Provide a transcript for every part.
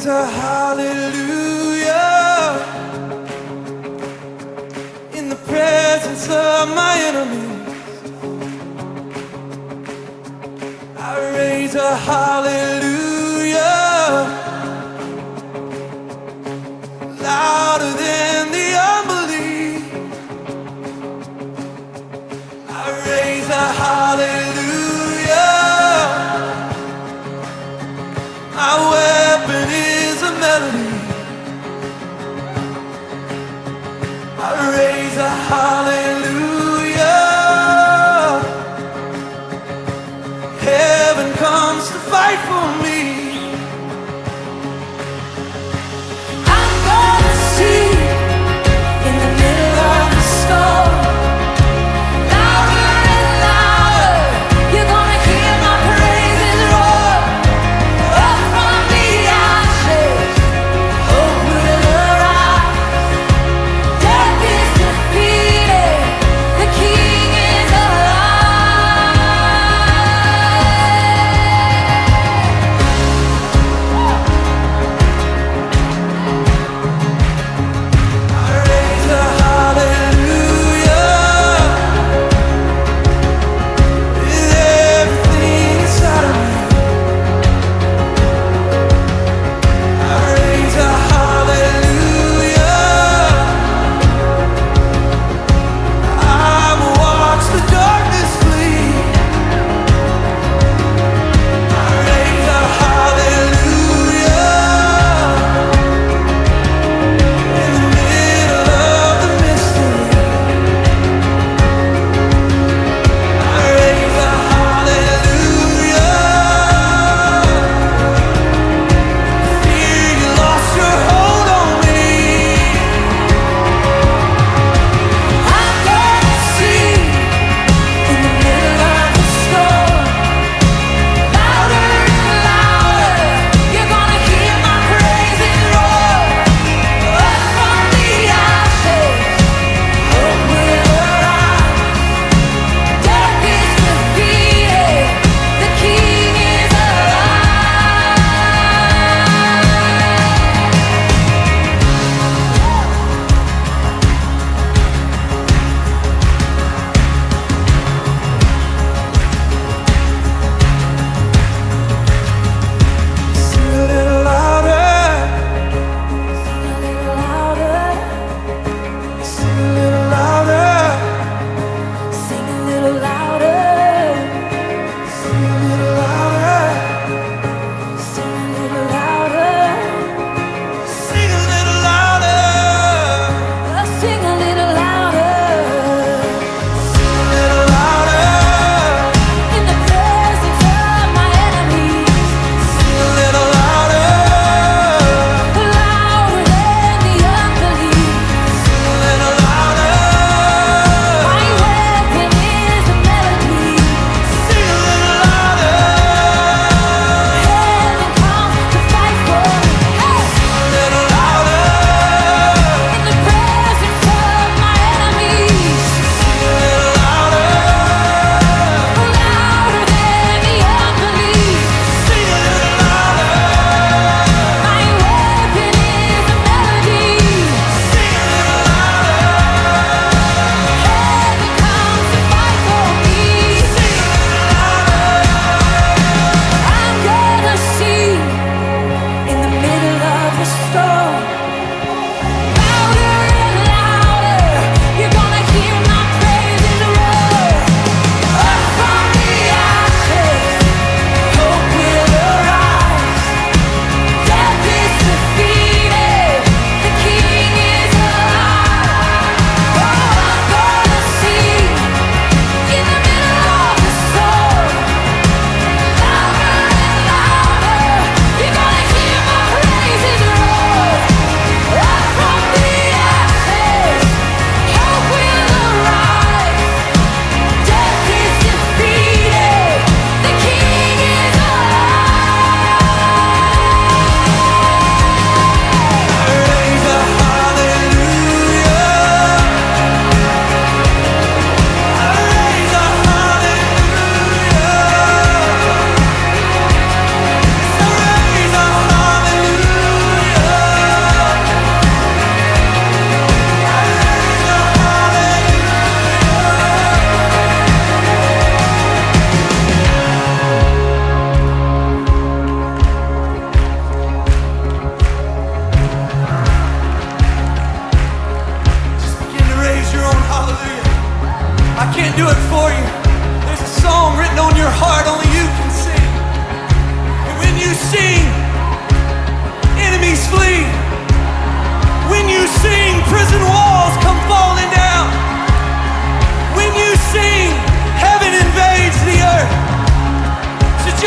raise a hallelujah in the presence of my enemies. I raise a hallelujah louder than the unbelief. I raise a hallelujah. My weapon is a melody. I raise a hallelujah. Heaven comes to fight for me.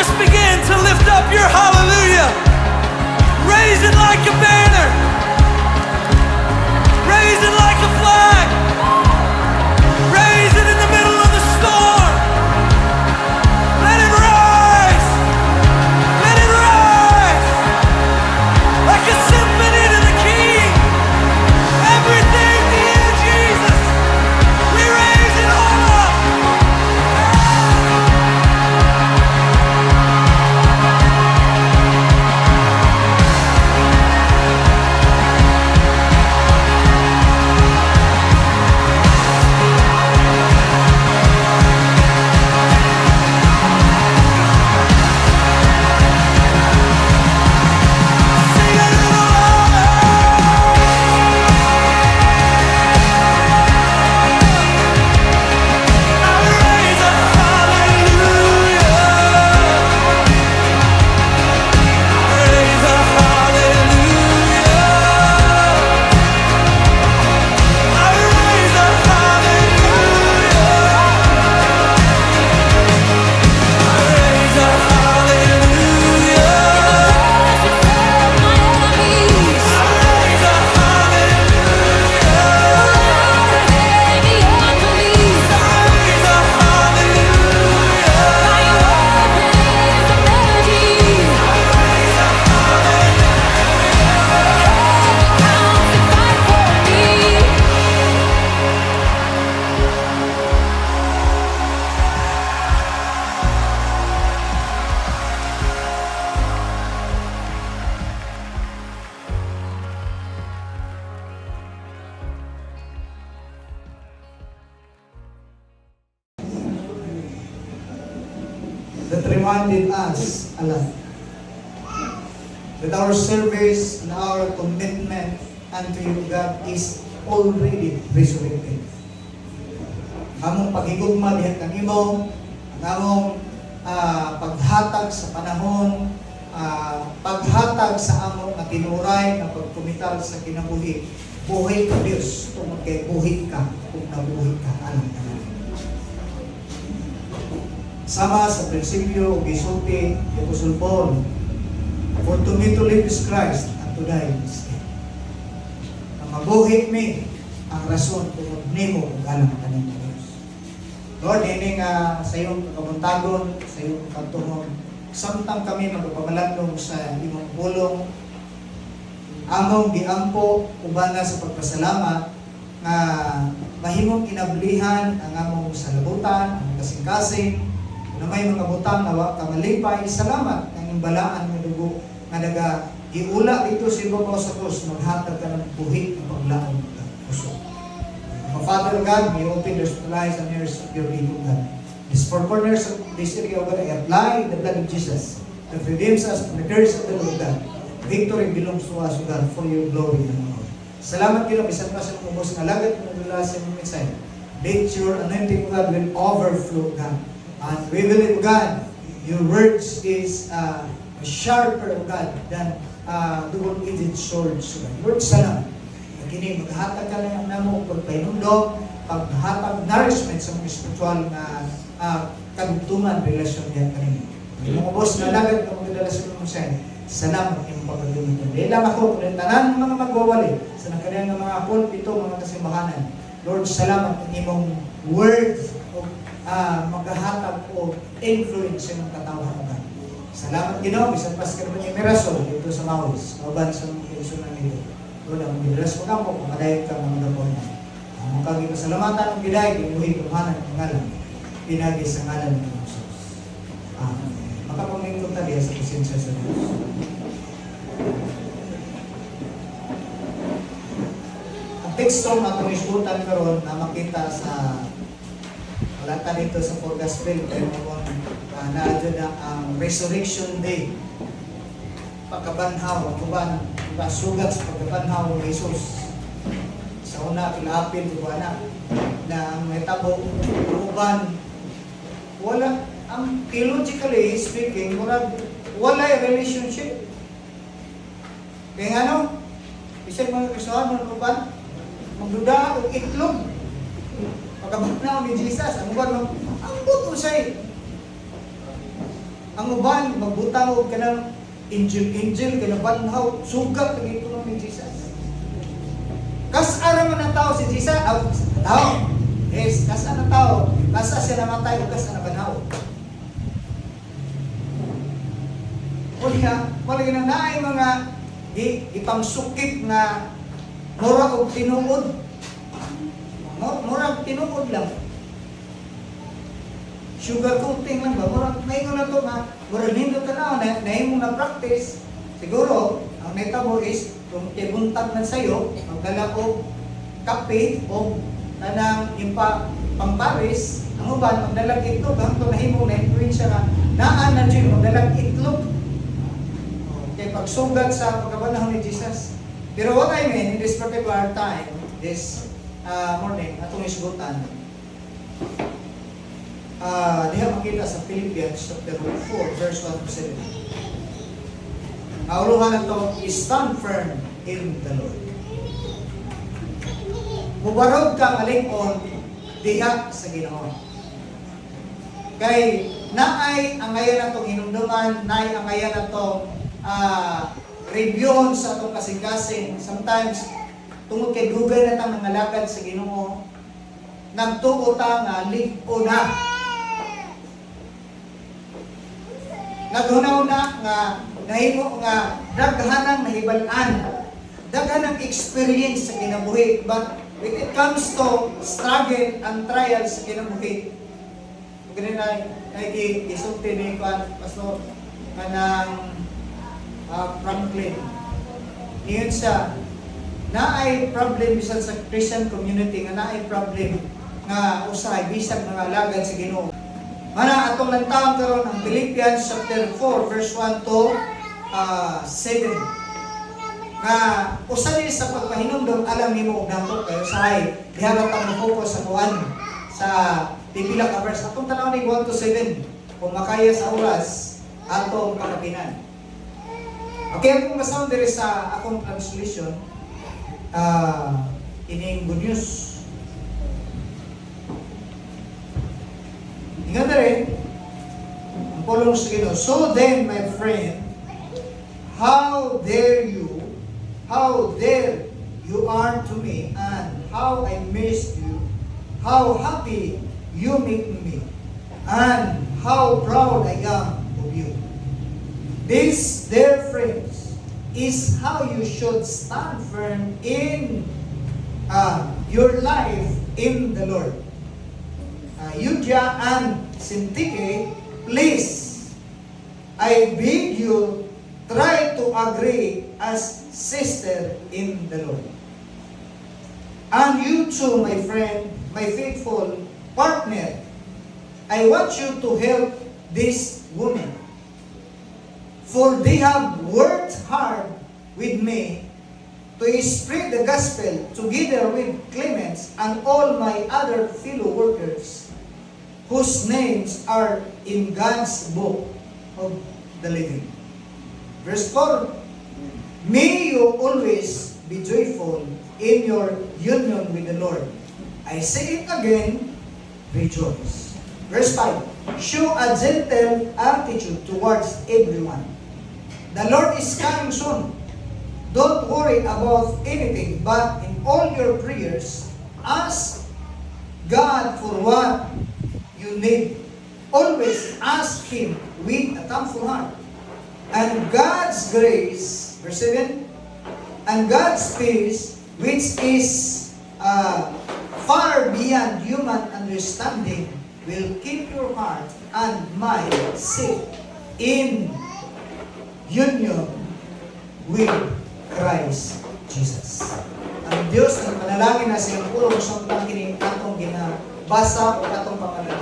just begin to lift up your hallelujah. Raise it like a banner. Raise it like a flag. Raise it in the middle of the storm. Let it rise. Let it rise. Like a symphony to the King. Everything to you, Jesus. We raise it all up. Sing a little louder. I raise a hallelujah. Raise a hallelujah. I raise a hallelujah. I raise a hallelujah. That reminded us a lot that our service and our commitment unto you, God, is already resurrected. Among pagigugma diha kang imo, ang among paghatag sa panahon, paghatag sa among nga tinuray nga pagkumital sa kinabuhi. Buhay ka, Diyos, tungod kay buhay ka, kung nabuhay ka, alam ka na. Sama sa prinsipyo, gisulti, Apostol Paul, for to me to live is Christ, and to die is gain. Ang mabuhi mi, ang rason tungod nimo kung alam ka ng Diyos. Lord, ini nga sa iyong kabuntagon, sa iyong kantuhon, samtang kami magpamalandong sa imong pulong, among giampo, ubana sa pagpasalamat, nga mahimong kinablihan ang among salabutan, ang kasing-kasing, na may mga butang na kamalipay, salamat ng imbalaan ng dugo nga naga iula dito sa ibabaw sa krus, maghatag ka ng buhit ng paglaon ng puso. Father God, may open their eyes and ears of your people, God. These four corners of this area, God, I apply the blood of Jesus that redeems us from the curse of the Lord God. Victory belongs to us, God, for your glory and honor. Salamat kilo, bisan pa sa kumubos ng lagat ng dula sa inyong minsay. Let your anointing, God, will overflow, God. And we believe, God, your words is sharper, God, than double-edged swords. Lord, salamat. Kini maghatag ka lang namo pagpainundog, paghatag nourishment sa mga spiritual na kadugtungan relasyon niya kanina. Mga boss na lagad ng mga relasyon mo sa salamat ng pagpagalimutan. Dahil lang ako, kung tanan mga magwawali sa nakanyan ng mga akol, ito mga kasimbahanan. Lord, salamat ng imong words maghahatag o influence ng katawan ka. Salamat Ginoo, bisan pas ka ni Mirasol dito sa Maulis, kauban sa mga puso na nito. Lord, ang bilas mo kamo, kumadayon ka mga dapon. Ang kagi pasalamatan ng giday, ginuhi kumanan ng ngalan, pinagi sa ngalan ng Jesus. Amen. Makapamingkot tayo sa presensya sa Diyos. Ang teksto na itong isutan karon na makita sa wala ka dito sa Four Gospel, pero naadyo na ang Resurrection Day. Pagkabanhaw, kuban, sugat sa pagkabanhaw ng Jesus. Sa una, pilapin, kuban na ang metabo, kuban, wala, ang theologically speaking, wala relationship. Kaya nga no, isang mga Kristohan, mga kuban, magduda o itlog. Pagkabanaw ni Jesus, ang buwan mo, ang buto sa'y Ang uban magbutang og kanang angel kinabanhaw sugat ang itulo ni Jesus. Kas-ara man ang tao si Jesus, tao. Yes, kas-ara ang tao, kasa siya namatay o kas-ara banhaw. Wala na naay mga ipangsukit nga mura og tinuod. Mura og tinuod lang. Sugar coating lang ba? Mura na to na mura nindot ka na himong na practice. Siguro, ang netabo is kung ibuntag man sa'yo, magdala ko kape o kanang pamparis, ang uban, magdalag itlog, hanggang nahimo na influensya na naan na dyan, magdalag itlog. Kaya pagsugat sa pagkabanahon ni Jesus. Pero what I mean, in this particular time, this morning, atong isgutan, diha makita sa Philippians chapter 4, verse 1 to 7. Auluhan na ito, stand firm in the Lord. Mubarog kang alingon diha sa Ginoo. Kay naay ang ngayon na itong hinumduman, naay ang ngayon na itong reviewon sa itong kasing-kasing. Sometimes, tungod kay dugay na itang nangalagad sa Ginoo, nagtuo ta nga ligo na. Naghunaw na nga nahimo nga daghanang nahibalan, daghanang experience sa kinabuhi, but when it comes to struggle and trials sa kinabuhi, ganun na isulti ni Pastor kanang Franklin. Niyon siya, naay problem bisan sa Christian community nga naay problem nga usahay bisag mga alagad sa Ginoo. Mana atong lantaw karon ang Philippians chapter 4 verse 1 to 7. Nga usa ni sa pagpahinumdom alam nimo og nato kayo sahay diha ka ta mo-focus sa kuan sa pipila ka verse atong tanaw ni 1 to 7 kung makaya sa oras atong pakapinan. Okay, akong masound diri sa akong translation ining good news. Ingat na rin, ang pulong sa Ginoo. So then, my friend, how dare you are to me, and how I miss you, how happy you make me, and how proud I am of you. This, dear friends, is how you should stand firm in your life in the Lord. Euodia and Syntyche, please, I beg you, try to agree as sister in the Lord. And you too, my friend, my faithful partner, I want you to help this woman. For they have worked hard with me to spread the gospel together with Clemens and all my other fellow workers, whose names are in God's book of the living. Verse 4, may you always be joyful in your union with the Lord. I say it again, rejoice. Verse 5, show a gentle attitude towards everyone. The Lord is coming soon. Don't worry about anything, but in all your prayers, ask God for what you need. Always ask Him with a thankful heart. And God's grace, verse 7, and God's peace, which is far beyond human understanding, will keep your heart and mind safe in union with Christ Jesus. Ang Diyos ang panalangin na siyang pulong sa kining atong ginabasa o atong pangalan.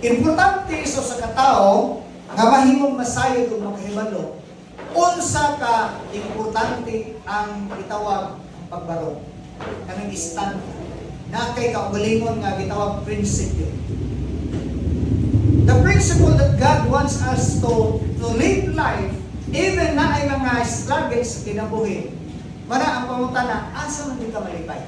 Importante iso sa katao nga mahimong masayod o makahibalo. Unsa ka importante ang itawag pagbaro. Kanang stand na kay kaugalingon nga gitawag principle. The principle that God wants us to live life, even na ay mga struggles sa kinabuhi, mana ang pangutana, asa man di ka malipay?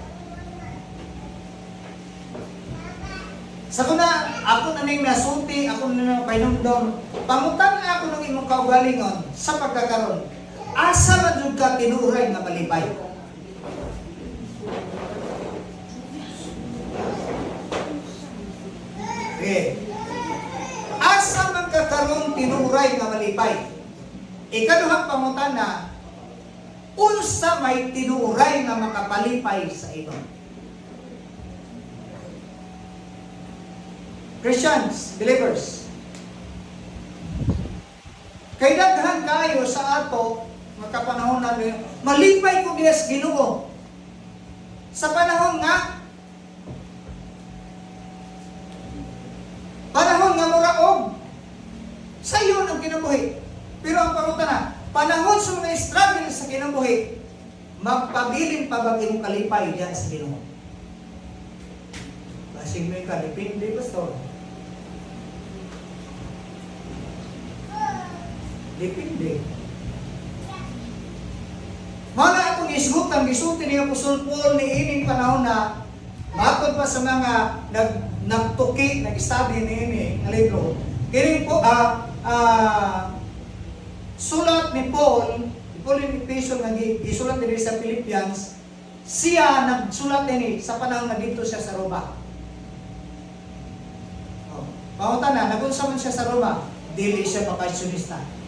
Sa kuna, ako na ning nasulti, ako na nang painumdom, pangutan na ako ng imong kaugalingon sa pagkakaroon. Asa man jud ka tinuray nga malipay? Okay. Asa man ka karon tinuray nga malipay? Ikaduhang pangutan na, unsa may tinuray nga makapalipay sa imo? Christians, believers, kay daghan kayo sa ato magkapanahon natin, malipay ko diya sa Ginoo. Sa panahon nga muraog sa iyo ang kinabuhi. Pero ang pangutan na, panahon sa mga struggle sa kinabuhi, magpabilin pa ba imong kalipay diyan sa Ginoo? Basig mo ka, depende pastor. Depende. Mga akong isutan, gisulti ni Apostol Paul ni ining panahon na matod pa sa mga nagtuki, nag-study ni ini nga libro. Kini po sulat ni Paul yung episode nga gisulat din sa Philippians, siya nagsulat din sa panahon na dito siya sa Roma. Pangutan na, nagunsa man siya sa Roma, dili siya bakasyonista.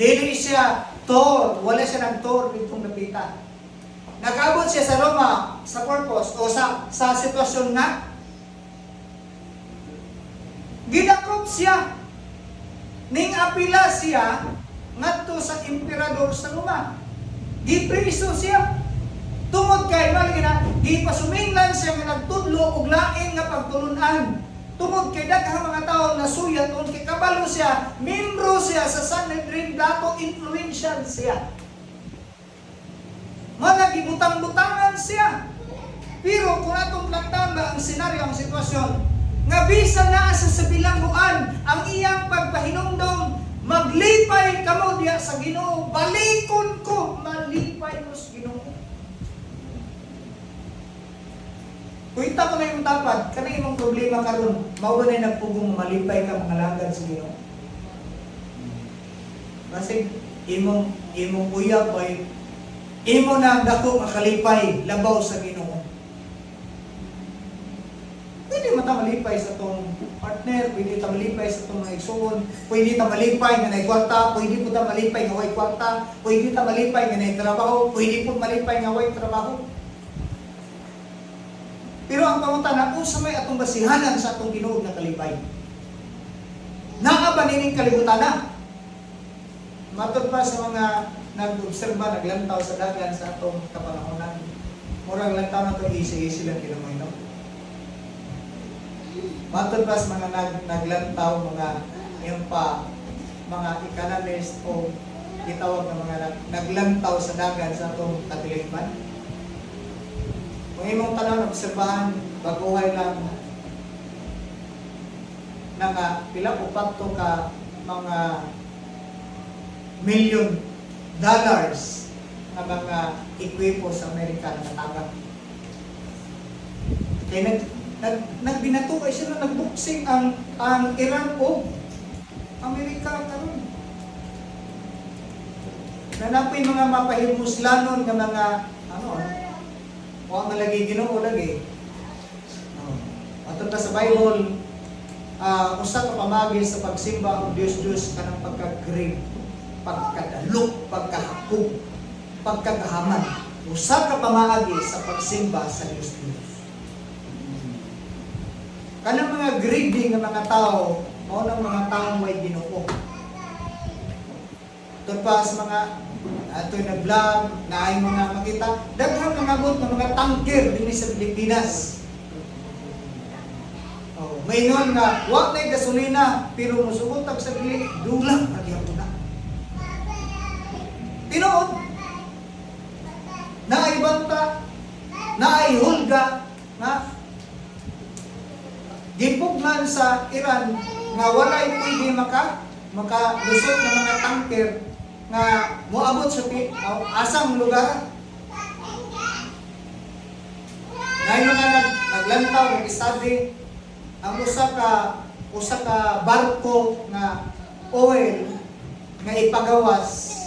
Dili siya tour, wala siya nag-tour ditong napita. Nag-abot siya sa Roma sa purpose o sa sitwasyon nga gidakop siya ning apila siya ngadto sa emperador sa Roma. Gipriso siya. Tungod kay malina, gipasuminglan siya nga nagtudlo og lain nga pagtulunan. Tungod kay daghang mga tawo nasuya tungod kay kabalo siya, membro siya sa Sanhedrin, dato influential siya. Mga gibutang-butangan siya. Pero kung atong plaktan ba ang senaryo, ang sitwasyon, nga bisan naa sa bilangguan ang iyang pagpahinumdom, maglipay kamo diya sa Ginoo, balikon ko, malipay mo sa Ginoo. Kuita ko na yung tapad, kanang imong problema karon, mao na nagpugong malipay ka mga lagad sa Ginoo. Basig imong uyab ay imo na dako makalipay labaw sa Ginoo. Pwede mata malipay sa tong partner, pwede ta malipay sa tong mga igsoon, pwede ta malipay nga nay kwarta, pwede po ta malipay nga way kwarta, pwede ta malipay nga nay trabaho, pwede po malipay nga way trabaho. Pero ang pangutan na kung sa may atong basihanan sa atong Ginoo na kalipay. Naa ba nining kalibutan na? Matod pa sa mga nag-obserba, naglantaw sa dagan sa atong kapanahonan. Murang lantaw na ito, easy lang kinamay, no? Matod pa sa mga naglantaw, mga economist o gitawag ng mga naglantaw sa dagan sa atong katiliman. Kung imong tanong, obserbahan, baguhay lang nga pila o pato ka mga $1,000,000 na mga ekwipo sa Amerika na natagap. Kaya nagbinato ay sila, nagbuksing ang Iran o Amerika karon. Nanapoy mga mapahimuslanon nga mga ang lagi Ginoo lagi. Atong sa Bible, usa ka pamagi sa pagsimba og Dios kanang pagka-grave, pagkadalok, pagkahapog, pagkagahaman. Usa ka pamagi sa pagsimba sa Dios. Kanang mga greedy nga mga tao, mao nang mga taong may Ginoo. Turpa sa mga ato'y nag-vlog, na ay mga makita, daghang nangagot ng mga tanker din sa Pilipinas. Mayroon nga, wag na gasolina, pero musubutag sa gili, dulang nagyapon na. Tinood, naibanta, naihulga, gipugnan sa Iran, nga walay pwede makalusot ng mga tanker nga moabot sa asang lugar. Ngayon mga lantaw nag-study ang usa ka barko nga oil nga ipagawas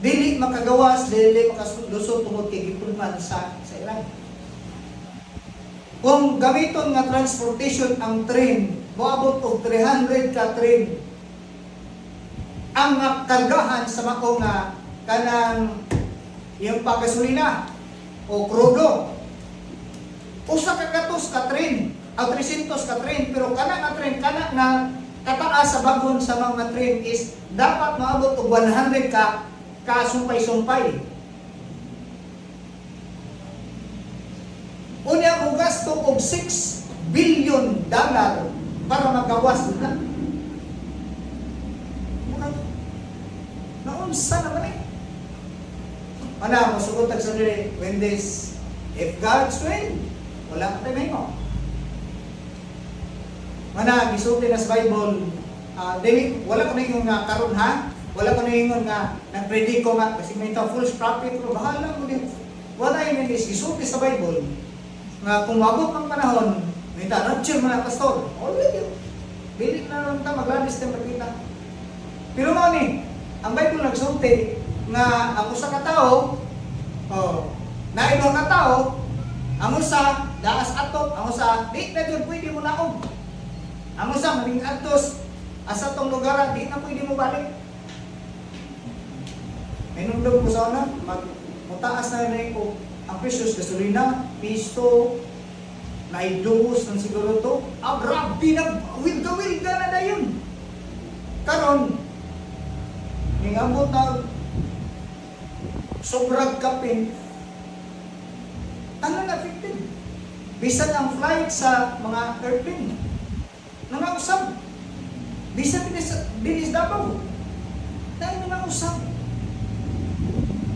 dili makagawas, dili makalusot tungod kay gipulman sa Iran. Kung gamiton nga transportation ang train, moabot og 300 ka train ang kargahan sa mako nga kanang yung pagasolina o krudo. Usa ka katos ka train, 300 ka train, pero kana nga train, kana nga kataas sa bagon sa mga train is dapat maabot og 100 ka sumpay-sumpay. Unya mo gasto og $6 billion para magawas na. Naunsa naman eh. Ana, masugot sa dili, when this, if God's will, wala ka tayo mo. Mana, gisulti na sa Bible, wala ko na yung karon ha, wala ko na yung nag-predict ko nga, kasi may false prophet, pero bahala mo din. Wala yun is, gisulti sa Bible, nga kung mabot ng panahon, may rapture man ang pastor, already, bilik na lang ta, magladis tayo magkita. Pero mo ni, ang Bible nagsulti, nga ang usa ka tao, naibang ka tao, ang usa, daas atok, ang usa, di na doon pwede mo naog. Ang usa, maling atos, asa tong lugar, di na pwede mo balik. May nundog mo sa una, mataas na rin ko, ang precious gasolina, pisto, naidubos ng siguro to, grabe na, wilga-wilga na na yun. Karon, ningambot na, sobrang kapin, ano na affected? Bisan ang flight sa mga airplane, nangausap. Bisan dinis Davao, dahil nangausap.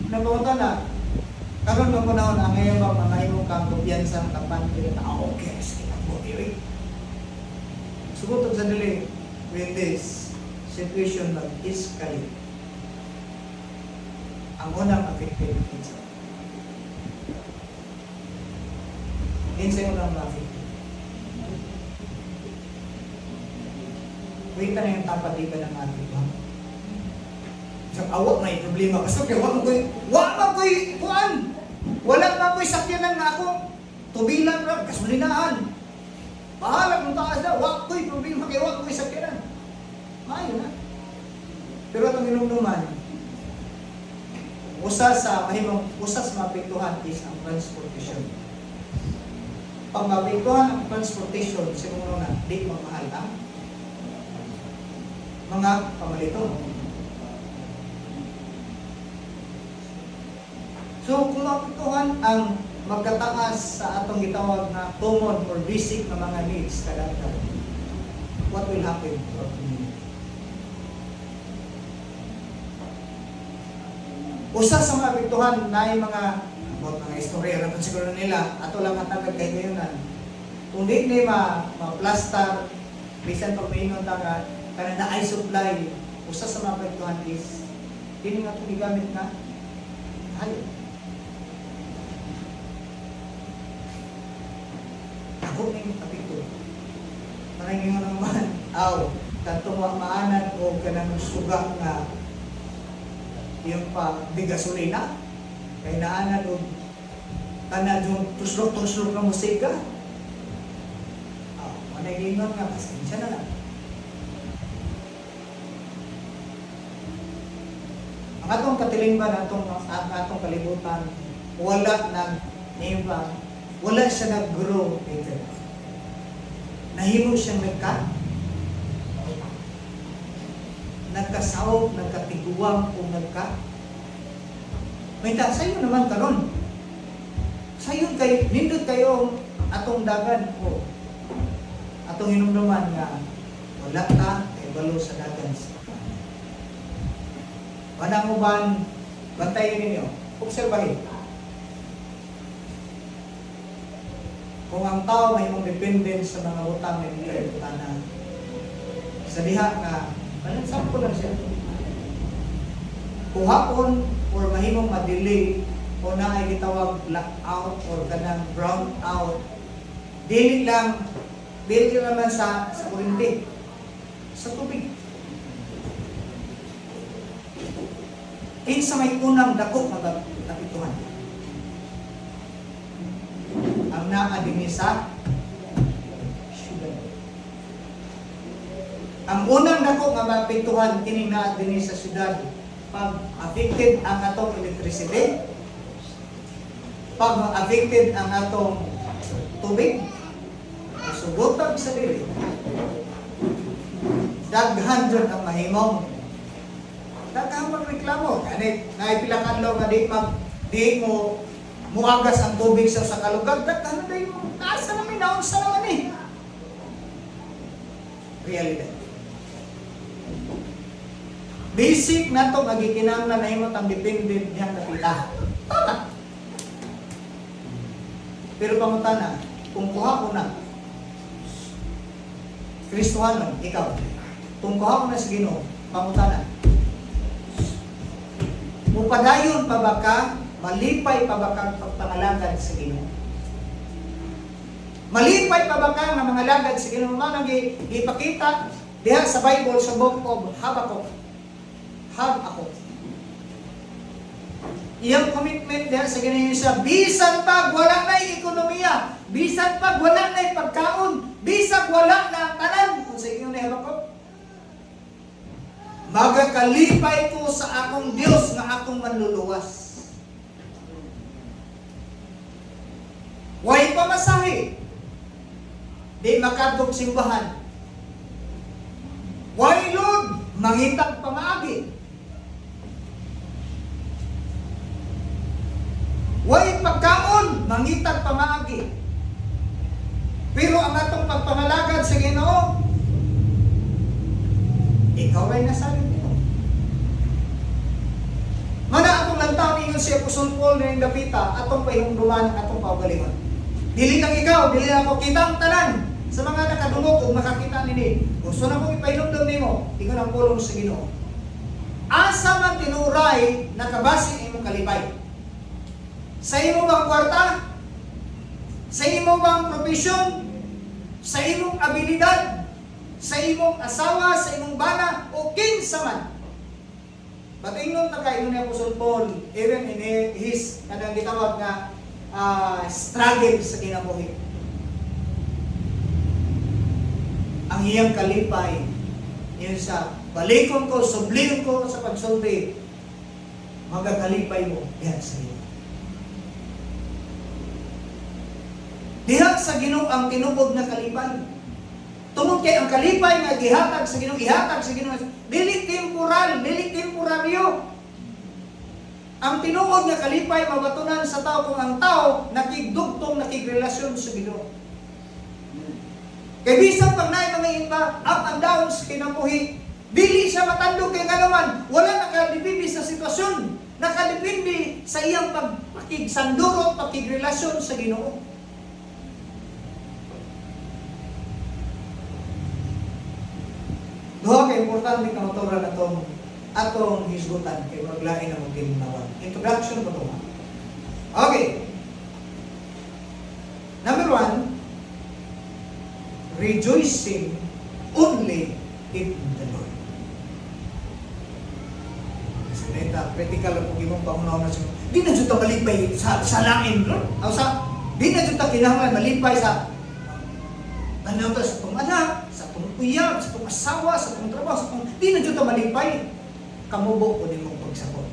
Nabuta na, karon ng panahon ang ngayon mga imong kang kumpiyansa ng kapan, kaya na okay, sige na po, yun. Sugutog sa dili, when this situation mag-escalate, ang unang affected kinsa. Kinsa yung unang affected. Wait na yung tapatigan ng ating ba? Sa awak na yung problema. Kasi kaya wala ko'y kuan. Wala na ko'y sakyanan nga ako. Tubilan na, kasulinahan. Bahala kung taas na, wala ko'y problema, kaya wala ko'y sakyanan. Mayo na. Pero itong inumduman, usas sa mapektuhan is ang transportation. Pag mapektuhan ang transportation, siguro na, di magmahal ang mga pamaliton. So, kung mapektuhan ang magkataas sa atong gitawag na common or basic na mga needs kadagdag, what will happen to our community? Usa sa mga apektuhan na yung mga istorya na siguro nila, ato lang matagad kay ngayon. Kung di ma-plaster, bisan pag may inon taga, kana na eye supply, usa sa mga apektuhan is, hindi nga ito gigamit na hayop. Ako na yung apekto. Maraming nga naman, katong maanan o kanang suga nga yung di gasolina, kay naanan o kanang yung tuslok-tuslok ng musika. Managingon nga, pasensya na lang. Ang atong katilingban, atong kalibutan, wala siya nag-grow, Peter. Nahimo siyang nagkasawog, nagkatiguang, o may sa'yo naman karon. Sa'yo nindot kayo atong dagan o atong hinumduman nga wala ta kay balo sa dagan sa Wanang uban, bantayan ninyo, obserbahin. Kung ang tao may mong dependent sa mga utang na hindi utanan, sa diha nga, sample lang siya. Kung hapon or mahimong ma-delay o na ay gitawag blackout or kanang brown out, dili naman sa kuryente, sa tubig. Kinsa may unang dako nga napituhan? Ang naa dinhi sa syudad. Ang unang dako nga mapituhan kini naa dinhi sa syudad, pag affected ang atong electricity, pag affected ang atong tubig, sugotag sa dili, daghan jud ang mahimong. Daghan magreklamo. Kani naipila kadlaw nga di mo muagas ang tubig sa kalugag, daghan na mo taas namin, naunsa naman eh. Realidad. Basic na ito, magikinanglan na himot ang dependent niyang napita. Tama. Pero pangutana, kung kuha ko na, Kristohanon, ikaw, kung kuha ko na sa Ginoo, pangutana, mupadayon pa ba ka, malipay pa ba ka pagpangalagad sa Ginoo? Malipay pa ba ka nga mga lagad sa Ginoo? Manang ipakita diha sa Bible sa book of Habakkuk. Iyang commitment diha sa Ginoo sa bisan pag wala na ekonomiya, bisan pag wala na pagkaon, bisan wala na tanan kung sa inyo ni Habakkuk. Magakalipay ko sa akong Dios nga akong manluluwas. Way pamasahe. Di makadtog simbahan. Way Lord, mangitag pamaagi. Way pagkaon, mangitag pamaagi. Pero ang atong pagpangalagad sa Ginoo, ikaw ay nasabi mo. Mana atong lantaw ingon si Apostol Paul na yung dapita, atong pahingduman, atong paugalingon. Dili lang ikaw, dili ako, kitang tanan sa mga nakadungog o makakita nini. Gusto na kong ipahinumdum nimo, ikaw ang pulong sa Ginoo. Asa man tinuray, nakabase imong kalipay. Sa imo bang kwarta? Sa imo bang profesyon? Sa imong abilidad? Sa imong asawa, sa imong bana, o kinsa man. But ingnon ta kay ni Apostol Paul, even in his kanang gitawag nga struggle sa kinabuhi. Ang iyang kalipay, yun sa balikon ko, subliyon ko sa pagsulti, magakalipay mo diha sa Ginoo. Diha sa Ginoo ang tinubog na kalipay. Tungod kay ang kalipay nga gihatag sa Ginoo, ihatag sa Ginoo, dili temporal, dili temporaryo. Ang tinuod nga kalipay mabatunan sa tao kung ang tao nakigdugtong, nakigrelasyon sa Ginoo. Kay bisan pag naay mga iba up and down sa kinabuhi, dili siya matandog kay ngalaman, wala nakadepende sa sitwasyon, nakadepende sa iyang pagkigsandurot, pagkigrelasyon sa Ginoo. Duha kay importante nga motoran atong hisgutan kay maglain na mong ginawad. Introduction ko to. Okay. Number 1, rejoicing only in the Lord. Kasi neta, critical ang pag-ibang pangunaw na siya. Di na dyan ito malipay sa langin, Lord. Di na dyan ito kinahanglan malipay sa ano sa itong anak, sa itong uyab, sa itong asawa, sa itong trabaho, sa itong... Di na dyan ito malipay. Kamubo ko din mong pagsapot.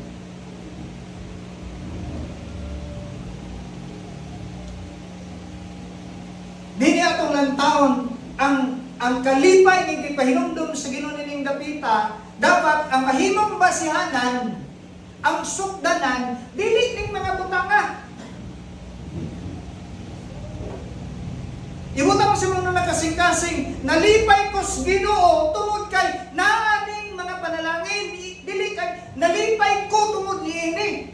Di niya itong lantaon, ang kalipay ng ipahinumdum sa Ginoo ning dapita, dapat ang mahimong basihanan, ang sukdanan, dili ning mga butanga. Ibutang sa mga nakasing-kasing, nalipay ko sa Ginoo tungod kay naaning mga panalangin, dili kay nalipay ko tungod niini.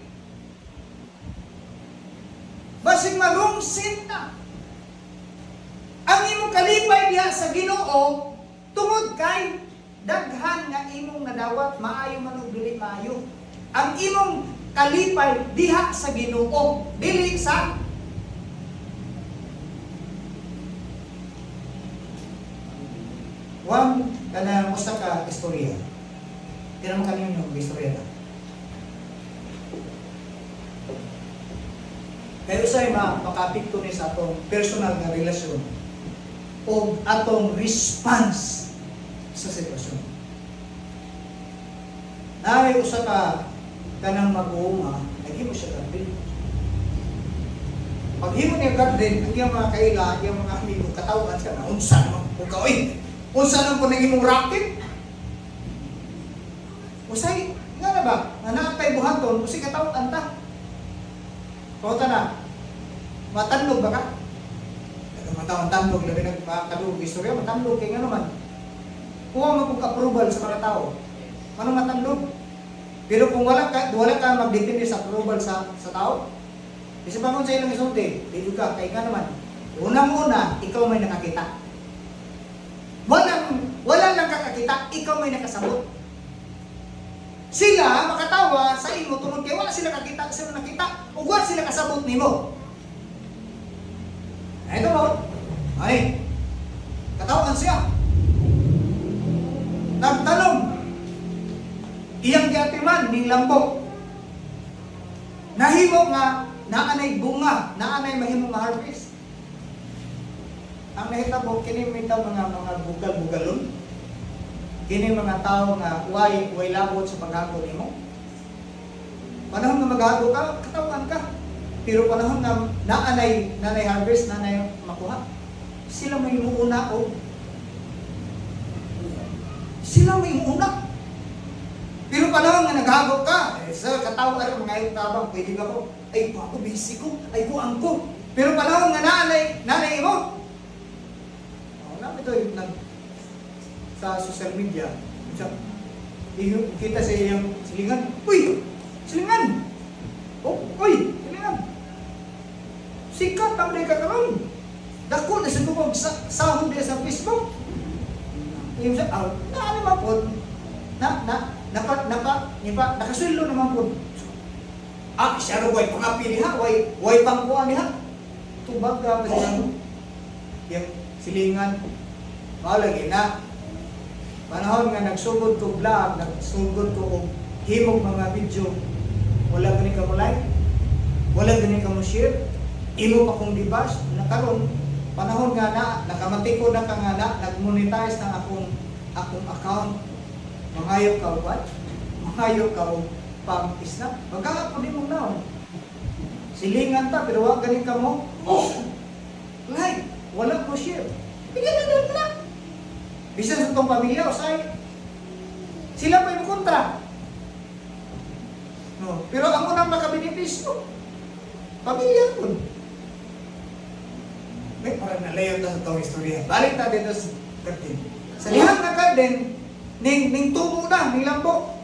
Basig marungsin na. Ang imong kalipay diha sa Ginoo tungod kay daghan nga imong nadawat, maayo man ug dili maayo. ang imong kalipay diha sa Ginoo, dili sa Juan kana usa ka istorya. Tira mo kanino yung istorya ta. Kaya usay makapikto ni sa atong personal nga relasyon o atong response sa sitwasyon. Naay usa ka kanang mag-uuma, naghimo siya garden. Pag himo niya garden, ang iyang mga kaila, ang iyang mga amigo, katawag ka na, unsa naman po ka, oy! Unsa naman po naging mong rocket? Usay, nga na ba? Nanatay buhaton, usay katawag anta. Kota na, matandog ba ka? Matandog, labi nagkadug istorya, matandog kay nga naman. Kuha mo kong approval sa mga tao. Ano matandog? Pero kung wala ka magdepende sa approval sa tao, kasi pa kung sa ilang isulti, dito ka, kaya nga naman, unang-una, ikaw may nakakita. Wala lang kakakita, ikaw may nakasabot. Sila makatawa sa imo tungod kay wala sila kakita, sila nakita, ug wala sila kasabot nimo. Ito mo, ay, katawan siya. Nagtanong, iyang giatiman ning lambo. Nahimo nga naanay bunga, naanay mahimong ma-harvest. Ang nahitabo kini mitaw mga bugal-bugalon. Kini mga tao nga way labot sa paghago nimo. Panahon nga maghago ka, katawan ka. Pero panahon nga naanay harvest, naanay makuha. Sila may muuna o sila may una. Pero panahon nga naghago ka, sir, katawa ka mga ayong tabang, pwede ba ko? Ay, po ako, busy ko, ay, buang ko. Pero panahon nga nanay mo. Namin ito yung sa social media. Kita sa iyong silingan, uy, silingan! Oh, uy, silingan! Sikat ang day ka karon. Dako na sa tubog sahod niya sa Facebook. Yung siya, ano ba po? Nakaswelo naman po. Siya rin way pangapili ha, way pangkuha niya. Tubag ka kasi yung silingan. Lagi na. Panahon nga nagsugod ko vlog, nagsugod ko himog mga video. Wala gani ka mo like, wala gani ka mo share. Imo pa kong dibash, nakaroon. Panahon nga nakamatiko na ka nga nag-monetize ng akong account. Mangayo ka what? Mangayo ka pang-isnap. Magkakapon din mong naon. Silingan ta, pero wag ganin ka mo. Like, wala ko share. Bigyan na doon na. Bisan sa itong pamilya, usay. Sila pa yung kontra. No. Pero ang unang makabenepisyo, pamilya ko. Parang nalayo na sa itong istorya. Balik na dito sa 13. Sa lihang na garden, ning tubo na, ning lambo.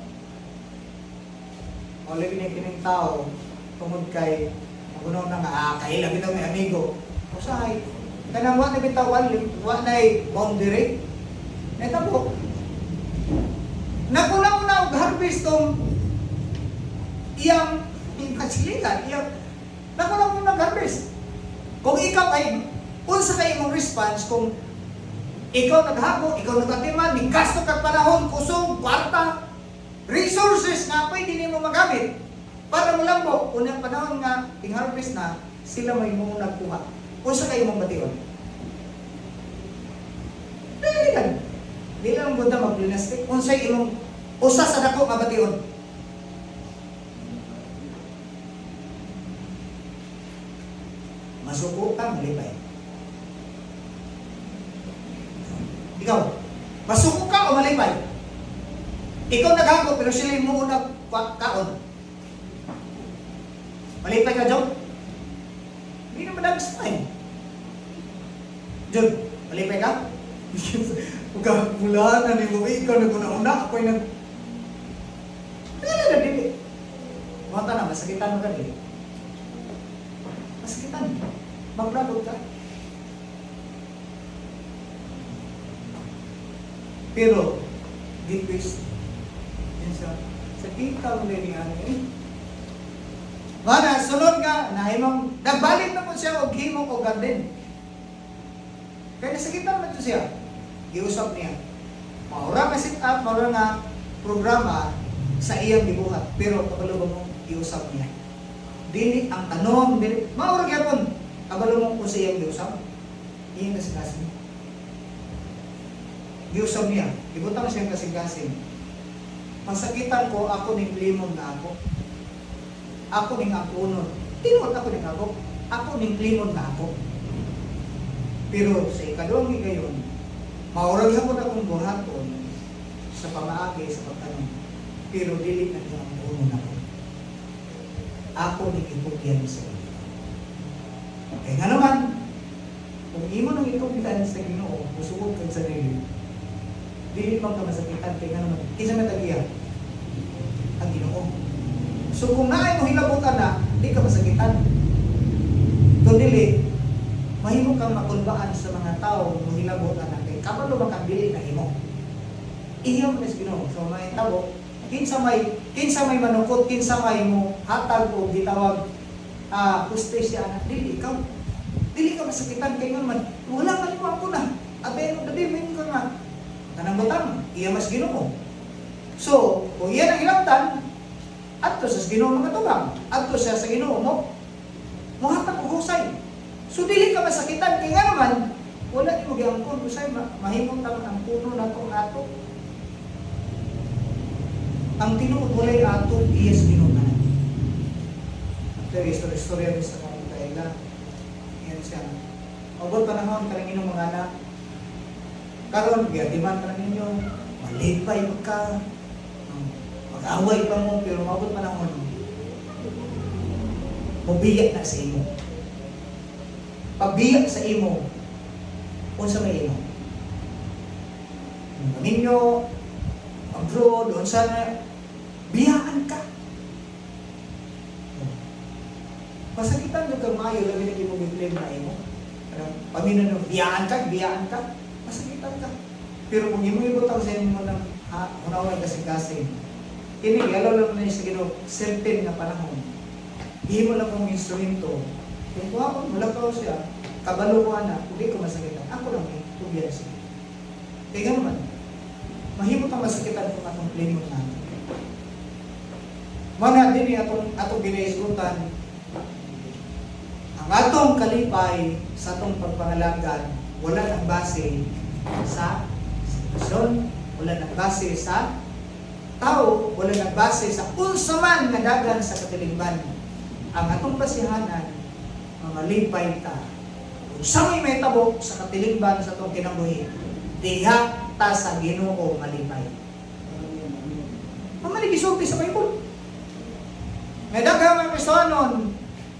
O lagi na kining tao, tungod kay, magunaw na nga, kahilang ito may amigo. Usahay, kanang wa na bitawan, wa na boundary. Ito po, nakulang na og harvest tong iyang kasiligan, nakulang mo nag-harvest. Kung ikaw ay unsa kay imong response kung ikaw naghago, ikaw nagatiman, may gasto kag panahon, kusog, kwarta, resources na pwede nimo magamit para mo lang mo, unang panahon nga ting-harvest na, sila may mo nagkuha. Unsa kay imong bation? Dili Dili lang gud mag-dynastic. Unsay imong usa sa dako nga bation? Masuko ka, malipay. Ikaw, masuko ka o malipay? Ikaw naghago pero sila yung muna kaon. Malipay ka, John? Hindi naman nag-spine. John, malipay ka? Pagkakulaan na ni mo, ikaw naguna-una, ako'y nag... Dili. Mata na, masakitan mo ka dili. Masakitan. Maglabot ka. Pero, deep waste. Yun sa nakita mo rin niya eh. Mana, sunod ka, nahimong, nagbalik na po siya og himong o garden. Kaya nasakitan na ito siya. Iusap niya. Maura nga sit up, maura nga programa sa iyang gibuhat. Pero kabalo mo, iusap niya. Dili ang tanong, dili. Maura gyapon, kabalo mo kung sa iyang giusap. Iyang kasing-kasing. Giusap niya. Ibutang siya kasing-kasing. Masakitan ko, ako ning limon na ako. Ako ning akunod. Tinuot ako ning ako. Ako ning limon na ako. Pero sa ikaduhang higayon, maurag hapon akong buhaton sa pamaagi sa pagtanong. Pero dili na niya ang uno na ako. Ako ning itugyan sa iyo. Kaya nga naman, kung imo nang itugyan sa Ginoo, musugod kag sarili, dili man ka masakitan, kaya nga naman, kinsa may tagiya? Ang Ginoo. So kung naay mo hilabutan na, di ka masakitan. Kung dili, mahimo kang makulbaan sa mga tao mo hilabutan na kay kabalo ba kang dili na himo. Iyon mes Ginoo. So may tabo, kinsa may manukot, kinsa may mo hatag o gitawag justisya anak dili ikaw. Dili ka masakitan kay nga man wala ka mo ako na. Abe no dili min ka nga. Tanang butang, iya mas Ginoo. So, kung iyan ang hilabtan, adto sa Ginoo mga tugang, adto siya sa Ginoo mo. Muhatag og husay. So dili ka masakitan kay nga naman wala ni mo giangkon usay mahimong taman ang puno nato ato. Ang tinuod walay ato iyas Ginoo na. After istorya sa mga kaila. Yan siya. Abot panahon kanang inyong mga anak. Karon giatiman ka ninyo, malipay ka. Mag-away pa mo pero mabot panahon. Mubiyak na sa imo. Pagbiyak sa imo, unsa may imo? Kung ninyo, abroad, unsa na, biyaan ka. Masakitan nyo kang mayo, labi na mo biblim na imo. Pamina nyo, biyaan ka. Masakitan ka. Pero kung imo ibutang sa inyo mo ng hunaway kasing-kasing, kini, alaw lang na sa Ginoo, certain na panahon. Hindi mo lang kong instrumento. Kung kuha ko, malakaw siya, kabalo ko na, hindi ko masakitan. Ako lang eh, tubyan siya. Kaya naman, mahimo kang masakitan kung atong plano natin. Mana din atong binaisgutan, ang atong kalipay sa atong pagpangalagan, wala nang base sa sitwasyon, wala nang base sa tao, wala nang base sa unsa man nga dagan sa katilingban. Ang atong basihanan, mga lipay ta. Kung sa may tabo sa katilingban sa atong kinabuhi, diha ta sa Ginoo malipay. Ang manigisulti sa Bible. May daghang mga Kristohanon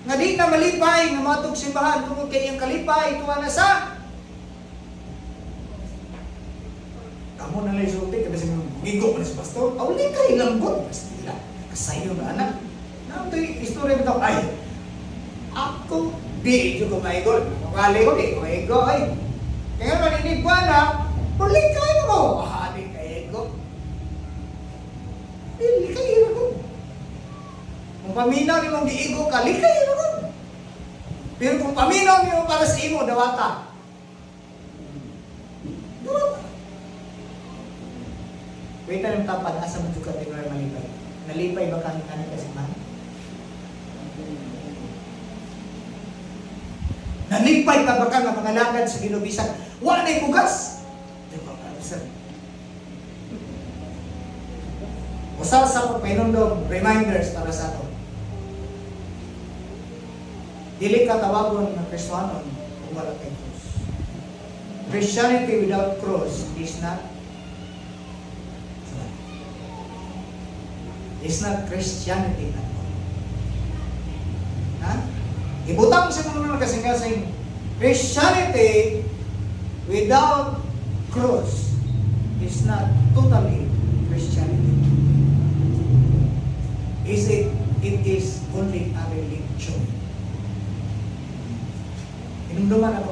nga di na malipay nga matug simbahan tungod kay iyang kalipay tuwa na sa kamo na lang isulti kada sa gigo man sa pastor. Awli kay lambot basta nila. Kasayo na anak. Naoy istorya bitaw ay. Ako di ko maigol. Kali ko di ko maigo ay. Kaya maninig ko na, puli kayo mo. Di kayo. Dili kayo ko. Kung paminaw ni mong giigo ka, likay mo ko. Pero kung paminaw niyo para sa imo, dawata. Dawata. Wait na lang tapad, asa mo juga tayo malipay. Nalipay ba kami kanan kasi man? Nalipay ka ba ka nga mga lagad sa ginubisan? Wala na'y bugas! Usal sa pagpainundong reminders para sa ato. Dili ka tawagon ng Kristohanon kung wala kay cross. Christianity without cross is not Christianity at all. Ha? Ibutang sa mga kasing-kasing Christianity without cross is not totally Christianity. It is only a religion. Inumduman ako.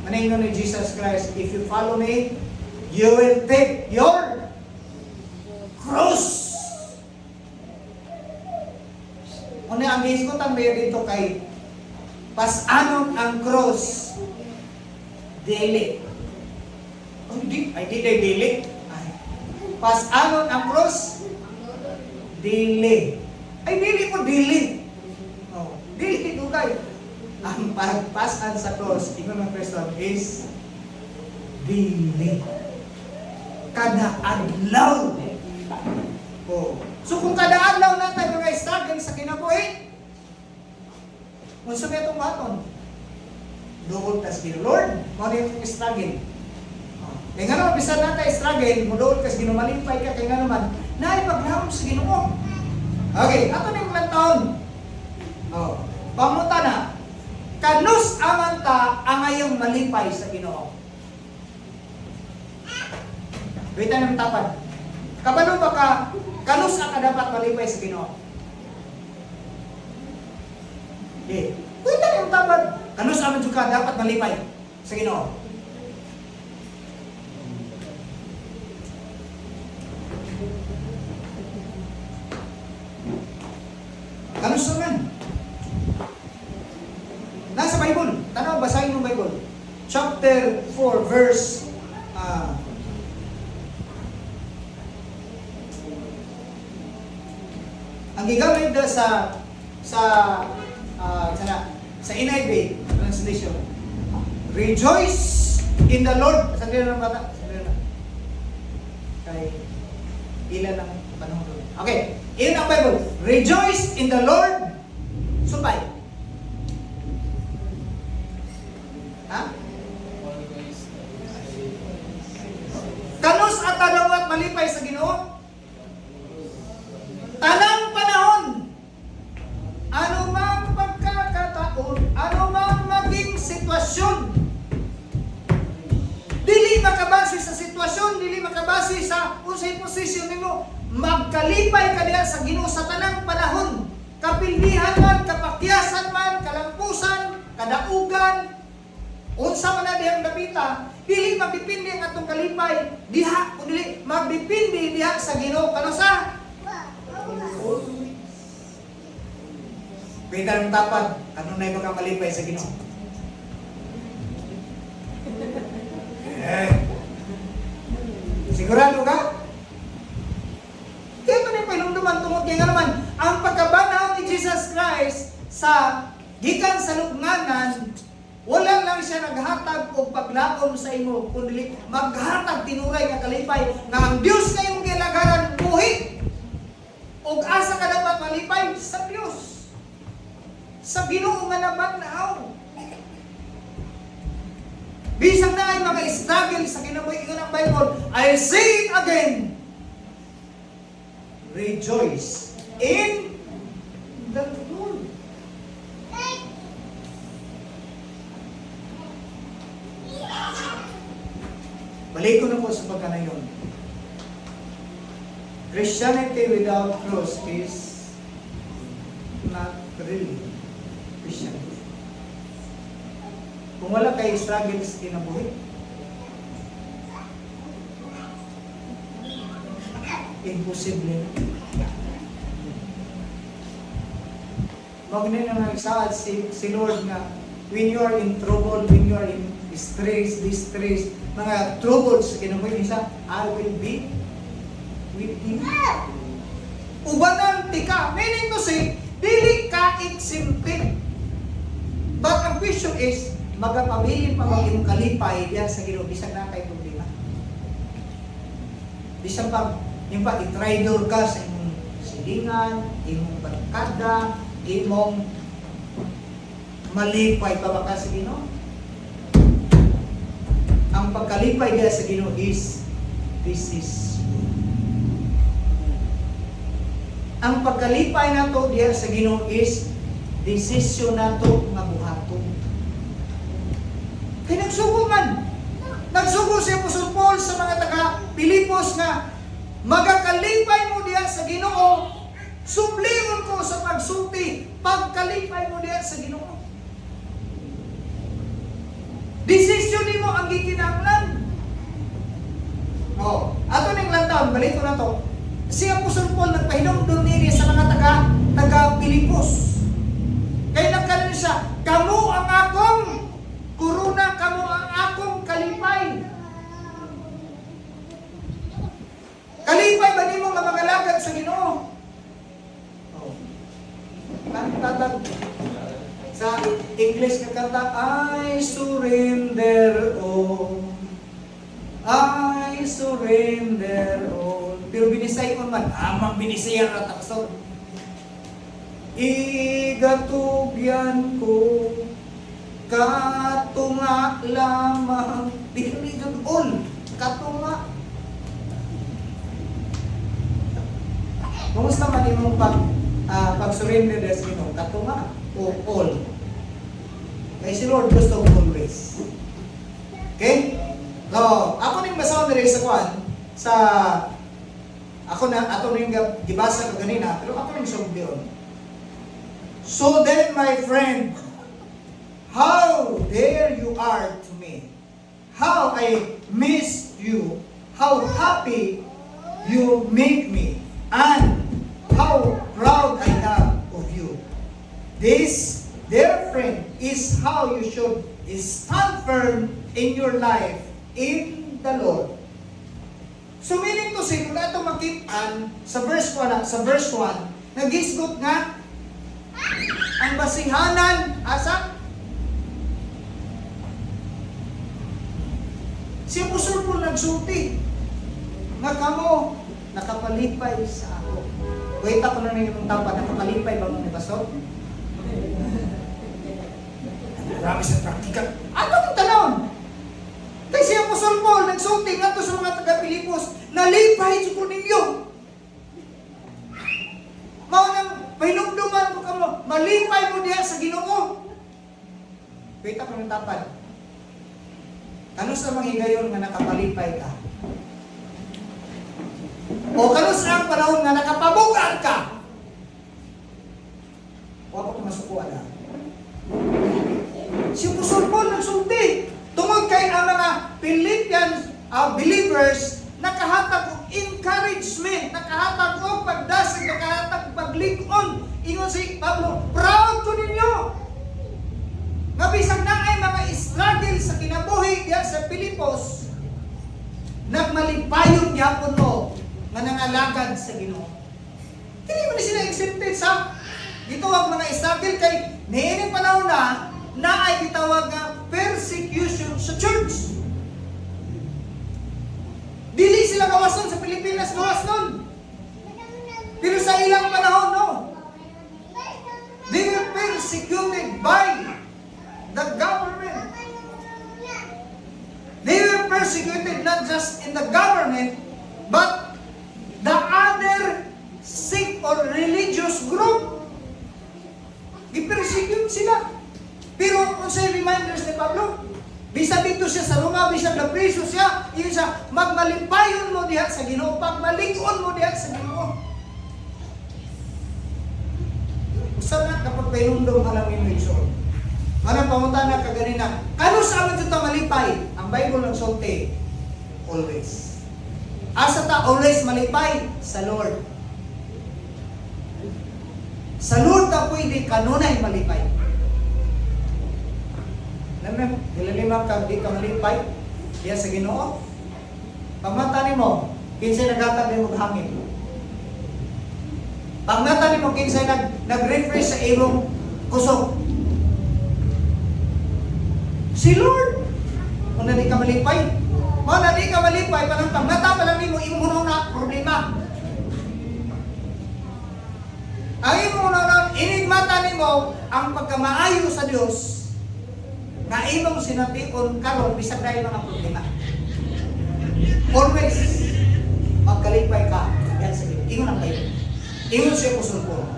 Maningin ni Jesus Christ, if you follow me, you will take your cross. ang gihisgutan ba dito kay pasanon ang cross dili. Oh, di dili. Ay. Pasanon ang cross dili. Ay, dili ko dili. Oh, dili dugay. Ang pagpasan sa cross, ingon ng person is dili. Kada adlaw. Oh. So kung kada adlaw na tayo mga struggle sa kinabuhi, kung sa itong baton, doon tas gino, Lord, mo rin yung struggle. Kaya nga naman, bisan natin struggle, mo doon kas gino, malimpay ka, kaya nga naman, naipaglaom sa Ginoo. Okay, ato na yung ilang taon. Oh, pamuta na, kanus amanta ang ngayong malipay sa Ginoo. Wait na ng tapad. Kabalo ba ka, kanus ka dapat malipay sa Ginoo? Okay. Wait na yung tapad. Kanus aman ka dapat malipay sa Ginoo. Kanus naman. Nasa Bible. Tanaw, basahin mo Bible. Chapter 4, verse ang gigamit da sa NIV translation. Rejoice in the Lord. Saan din ang bata? Kay ilan ang panahon doon. Okay, in ang Bible. Rejoice in the Lord. Sumpay. Ha? Kanus at talawat malipay sa Ginoo. Tanang panahon, ano mang pagkakataon, ano mang maging sitwasyon, dili makabase sa sitwasyon, dili makabase sa unsay posisyon nimo, magkalipay ka diha sa Ginoo sa tanang panahon, kapildihan man, kapakyasan man, kalampusan, kadaugan, unsa man na dihang dapita, dili magdepende ang atong kalipay diha, kundi magdepende diha sa Ginoo. Kano sa Pwede ng tapad, ano na yung mga malipay sa Ginoo? Sigurado ka? Kaya ito na yung pailumduman, tungkol kaya nga naman, ang pagkabanaw ni Jesus Christ sa gikan sa lugnanan, wala lang siya naghatag o paglaom sa imo, kundi maghatag tinuray nga kalipay, nga ang Diyos kayong gilagaran buhi, o asa ka dapat malipay sa Diyos. Sa Ginoo nga nabagnaw. Bisang na ay mga struggle sa kinabuhi ng Bible, I say it again. Rejoice in the Lord. Balik ko na po sa pagkanayon. Christianity without cross is not really Christianity. Kung wala kayo struggles kinabuhi, imposible. Magnin na nagsaad si Lord nga, when you are in trouble, when you are in distress, mga troubles kinabuhi, isa, I will be with you. Ubanan tika, meaning to say, dili ka exempted. But ang question is, magapabilin pa maging kalipay diyan sa Ginoo bisag na kay problema. Bisag pag yung pa i-trader ka sa imong silingan, imong barkada, imong malipay pa ba ka sa Ginoo? Ang pagkalipay diyan sa Ginoo is this is ang pagkalipay nato diyan sa Ginoo is desisyon nato nga buhaton. Kaya nagsugo man. Nagsugo si Apostol Paul sa mga taga-Pilipos nga magakalipay mo diyan sa Ginoo, subligon ko sa pagsulti, pagkalipay mo diyan sa Ginoo. Desisyon nimo ang gikinahanglan. Ato ning lantaw, balik ko na to. Si Apostol Paul nagpahinom doon nini sa mga taga-Pilipos. siya, kamo ang akong kuruna, kamo ang akong kalipay. Kalipay ba nimo nga mga lagad sa Ginoo? Oh. Tatag sa English nga kanta, I surrender all. I surrender all. Pero binisay ko man, amang binisay ang ratakson. Igatugyan ko, katunga lamang, dili jud all, katunga. Kumusta man imong pag-surrender sa Ginoo, katunga o all? Kay si Lord gusto ko always. Okay? So, ako ning basahon diri sa kwan sa ako na ato ning gibasa ko ganina, pero ako ning sugdion. So then, my friend, how dear you are to me. How I miss you. How happy you make me. And how proud I am of you. This, dear friend, is how you should stand firm in your life in the Lord. So meaning to say, kung ito makitaan sa verse 1, nagisgot nga, ang basihanan, asa? Si Apostol Paul nagsulti, nga kamo, nakapalipay sa ako. Wait ako na rin yung tapa, nakapalipay ba mo ni Pastor? Marami sa praktika. Ano ang tanong? Kaya si Apostol Paul nagsulti nga to sa mga taga-Pilipos, nalipay ko ninyo. Mao nang pahinumduman ko kamo, malipay mo diha sa Ginoo. Wait ako ng tapad. Ano sa mga higayon nga nakapalipay ka? O kano sa ang panahon nga nakapabugad ka? Huwag ko masukuan na. Si Apostol Paul nagsulti. Tungod kay ang mga Philippians believers, nakahatag og encouragement, nakahatag og pagdasig, nakahatag paglig-on. Ingon si Pablo, proud ko ninyo. Nga bisag na ay mga struggle sa kinabuhi diya sa Pilipos, nagmalipayon gyapon mo nga nangalagad sa Ginoo. Dili man sila exempted sa gitawag mga struggle kay niining panahon na ay gitawag nga persecution sa church. Dili sila kawason sa Pilipinas, gawas nun. Pero sa ilang panahon, no. They were persecuted by the government. They were persecuted not just in the government, but the other sect or religious group. Gipersecute sila. Pero kung sa'yo reminders ni Pablo, bisa dito siya sa Roma, bisa na preso siya, yun siya, magmalipayon mo diha sa Ginoo, pagmalingon mo diha sa Ginoo. Usa na kapag painundong alam mo yung iso. Manang pamunta na kaganina, ano sa amin dito malipay? Ang Bible ng sulti, always. Asa ta always malipay? Sa Lord. Sa Lord ka pwede kanunay malipay. Alam mo, ilalimang ka, di ka malipay, diya sa Ginoo. Pagmata mo, kinsay nagatag din mo hangin. Pagmata mo, kinsay nag-refresh sa imong kusog. Si Lord, kung na di ka malipay, parang pagmata pa lang mo, imong na problema. Ang imong na inigmata mo, ang pagkamaayo sa Diyos, na imong sinatiun karon bisag na yung mga problema. Always magkalipay ka. Yan sa Ginoo. Ingon ang kayo. Ingon siya Apostol Paul.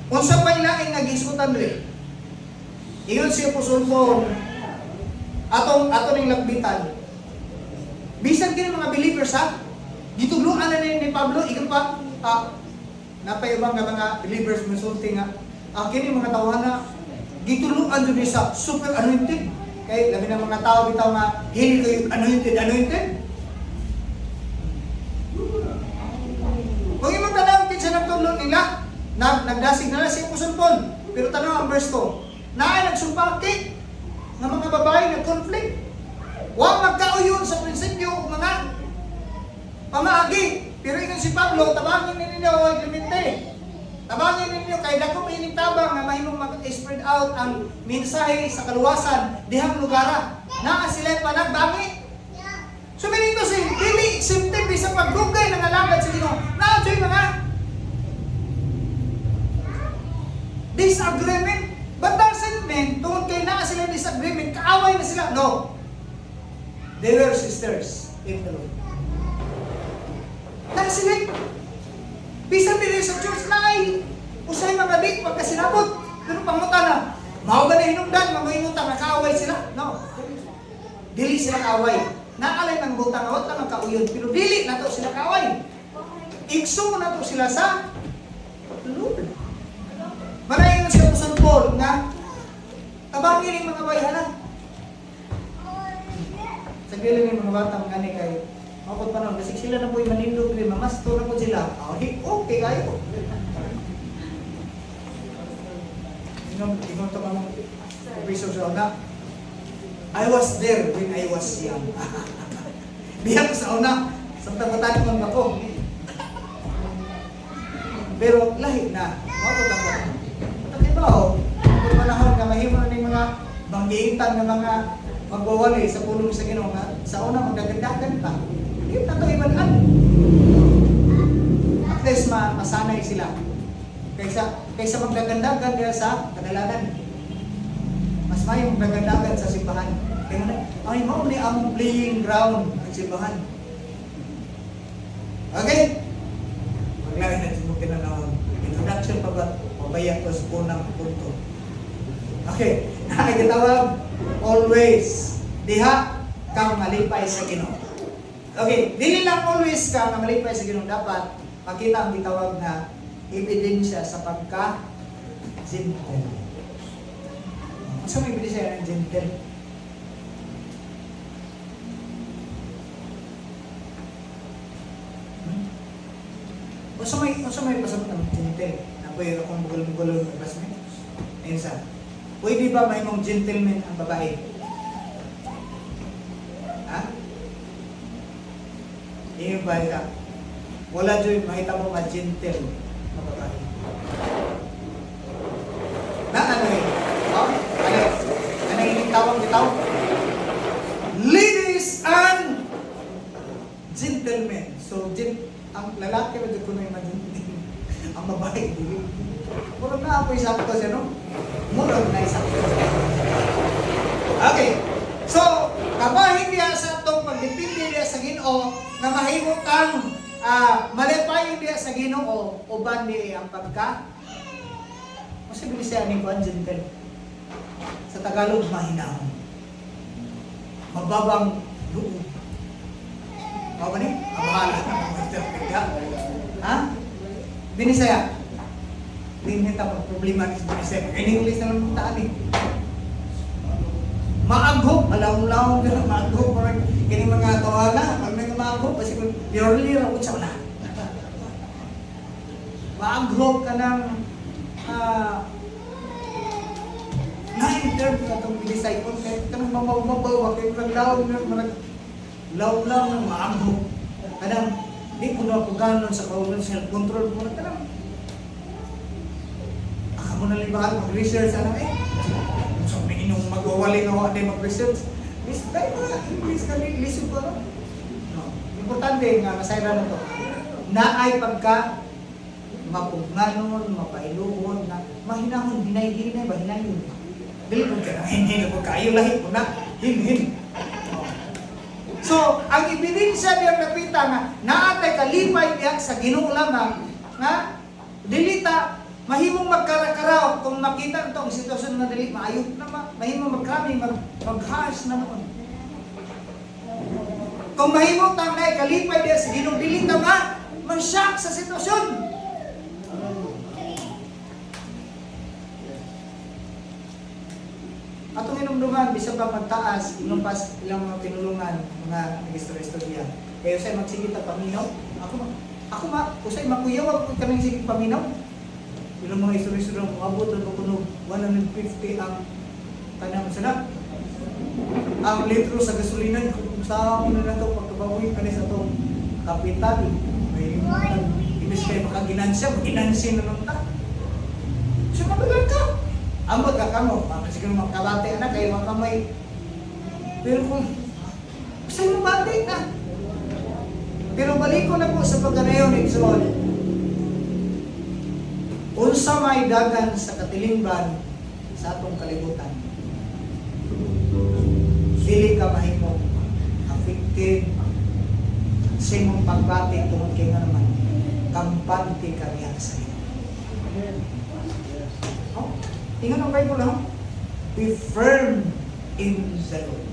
Unsa pa ilaing nag-isgutan diri? Ingon siya Apostol Paul. Atong ning lagbitan. Bisan kini mga believers ha. Gitugluan na ni Pablo igon pa napayabang nga mga believers masulti nga kini mga tawana gituluan jud sa super anointed kay labi ng mga tao bitaw nga hili kayo anointed. Kung imong gitudlo nila, nagdasig na si Apostol Paul. Pero tanong ang verse 2, naay nagsumpaki ng mga babae na conflict. Huwag magkauyon sa prinsipyo o mga pamaagi. Pero ingon si Pablo, tabangin ninyo o Clemente. Tabangin ninyo kay dako ining tabang nga mahimong mag-spread out ang mensahe sa kaluwasan dihang lugara. Naa sila panagbangi. So meaning to say, dili accepted sa pagdugay ng alagad sa Ginoo. Naa joy mga disagreement. But doesn't mean tungod kay naa sila disagreement, kaaway na sila. No. They were sisters in the Lord. Naa sila. Bisan din sa church na ay usay mga dik pagkasinabot. Pero pangutan na, mao ba na hinungdan, mamahinutan na kaaway sila? No. Dili sila kaaway. Naalay ng butang awat lang ang kauyon. Pero dili na to sila kaaway. Igso na to sila sa Lord. Marayon siya po sa Paul nga tabangin yung mga bayhanan. Sa gilid ng mga batang gani kay mapot pa nun, kasi sila na po yung manindog rin, mamasto na po sila. Okay kayo. Inong ito ka mong professor sa una. I was there when I was young. Biyak sa una, samtang mo ako. Pero lahi na, mapot ako. Takibaw, kung manahon nga mahimo na yung mga banggiintan ng mga magwawali sa pulong sa Ginoo nga sa una magdagandagan pa. Hindi na ito ibanan. At least masanay sila. Kaysa magdagandagan nila sa kadalanan. Mas may magdagandagan sa simbahan. Kaya na, ay mo ni among playing ground ng simbahan. Okay? Maglain natin mo kinanawag. Introduction pa ba? Pabayak ko sa unang punto. Okay. Nakikitawag, always diha kang malipay sa Ginoo. Okay, dili lang always ka na malipay sa Ginoo, dapat makita ang gitawag na ebidensya sa pagka-gentle. Ano may ebidensya ng gentle? Unsa may pasabot ng gentle? Napoy akong bugol-bugol ng classmate. Ayun sa. Pwede ba may mong gentleman ang babae? Ha? Iyo ba ka? Wala dyan makita mo ma-gentle na babae. Na ano yun? Oh? Ano yung tawag bitaw? Ladies and gentlemen. So, ang lalaki na dito na yung ma-gentle. Ang babae, hindi. Murag na ako isakto siya, no? Murag na isakto siya. Okay. So, kabahin niya sa itong pagdipindi niya sa Ginoo na mahimot kang malipayin niya sa Ginoo o ban niya ang pagka kasi bilis siya ni Juan gentle. Sa Tagalog, mahinahon. Mababang loob. Ano ba ni? Ang bahala na. Ha? Binisaya. Hindi tapos problema ni Binisaya. Kaya English na lang puntaan eh. Maaghop, alaw-law, maaghop. Kaya mga tawala, pag may maaghop, kasi kung purely rawot siya wala. Maaghop ka ng na-interview na itong Binisaya. Kaya ka nang mamaw-mabaw, kaya law-law ng maaghop. Kadang, di ko na ako ganon sa kaunan self-control ko. Kadang, ako na libahan, mag-research, so, may inong magwawali nga ako mag-research. Dahil mga English ka, listen ko, no? Importante nga, masayra na to. Na ay pagka mapugnanon, mapailuhon, na mahinahon, hinay-hinay ba, hinayon. Dili ko ka na, hindi ko kayo, lahi ko na, hin. So, ang ebidensya niyang napita nga, naatay kalipay niya sa Ginoo lamang, nga, dilita, mahimong magkarakaraw kung makita ito ang sitwasyon na dili, maayot na mahimong magkrami, mag-harsh na noon. Kung mahimong tangay kalipay niya sa Ginoo, dilita mag-shock sa sitwasyon. Atong inumduman, bisa pa magtaas, inumpas ilang mga pinulungan, mga nag-istorya-istorya. Kayo sa'yo magsigit at paminaw, ako Ako kusay makuyawag ko kaming sige paminaw. Ilang mga istorya ng abot ng kuno 150 ang tanang sana. Ang litro sa gasolina kung saan na nato pagkabawi kani sa to kapital. May ibig kay makaginansya, ginansin na nung ta. So matagal ka. Ambot ka kamo, siguro makabate na kay makamay. Pero kung sa'yo mabate na. Pero balik ko na po sa pagkanayon, Igsoon. Unsa may dagan sa katilingban sa atong kalibutan. Dili ka mahimo affected sa imong pagbati tungod kay nga naman kampante ka riya sa iyo. Oh, tingnan ang Bible lang. Be firm in the Lord.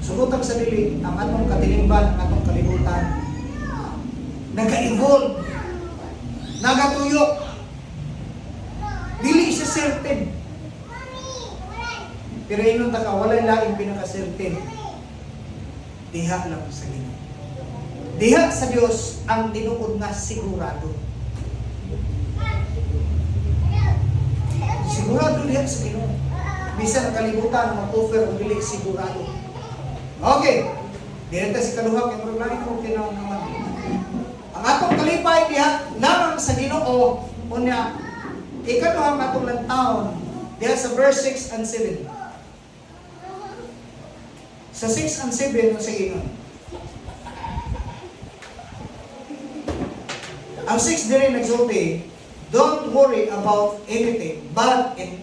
Sugutag sa dili ang atong katilingban, ang atong kalibutan nag-evolve, nagatuyok, dili siya certain. Pero inong taka, wala laing pinaka-certain. Diha lang sa Ginoo. Diha sa Dios ang tinuod nga sigurado. Sigurado diha sa Ginoo. Bisan ang kalibutan mag-offer o dili sigurado. Okay. Direkta si kaluha kay problema ko kinaw naman. Ang atong kalipay diha lamang sa Ginoo unya ikaduha atong lantaon diha sa verse 6 and 7. Sa 6 and 7 no sige nga. Ang 6 dire nagsulti, don't worry about anything, but in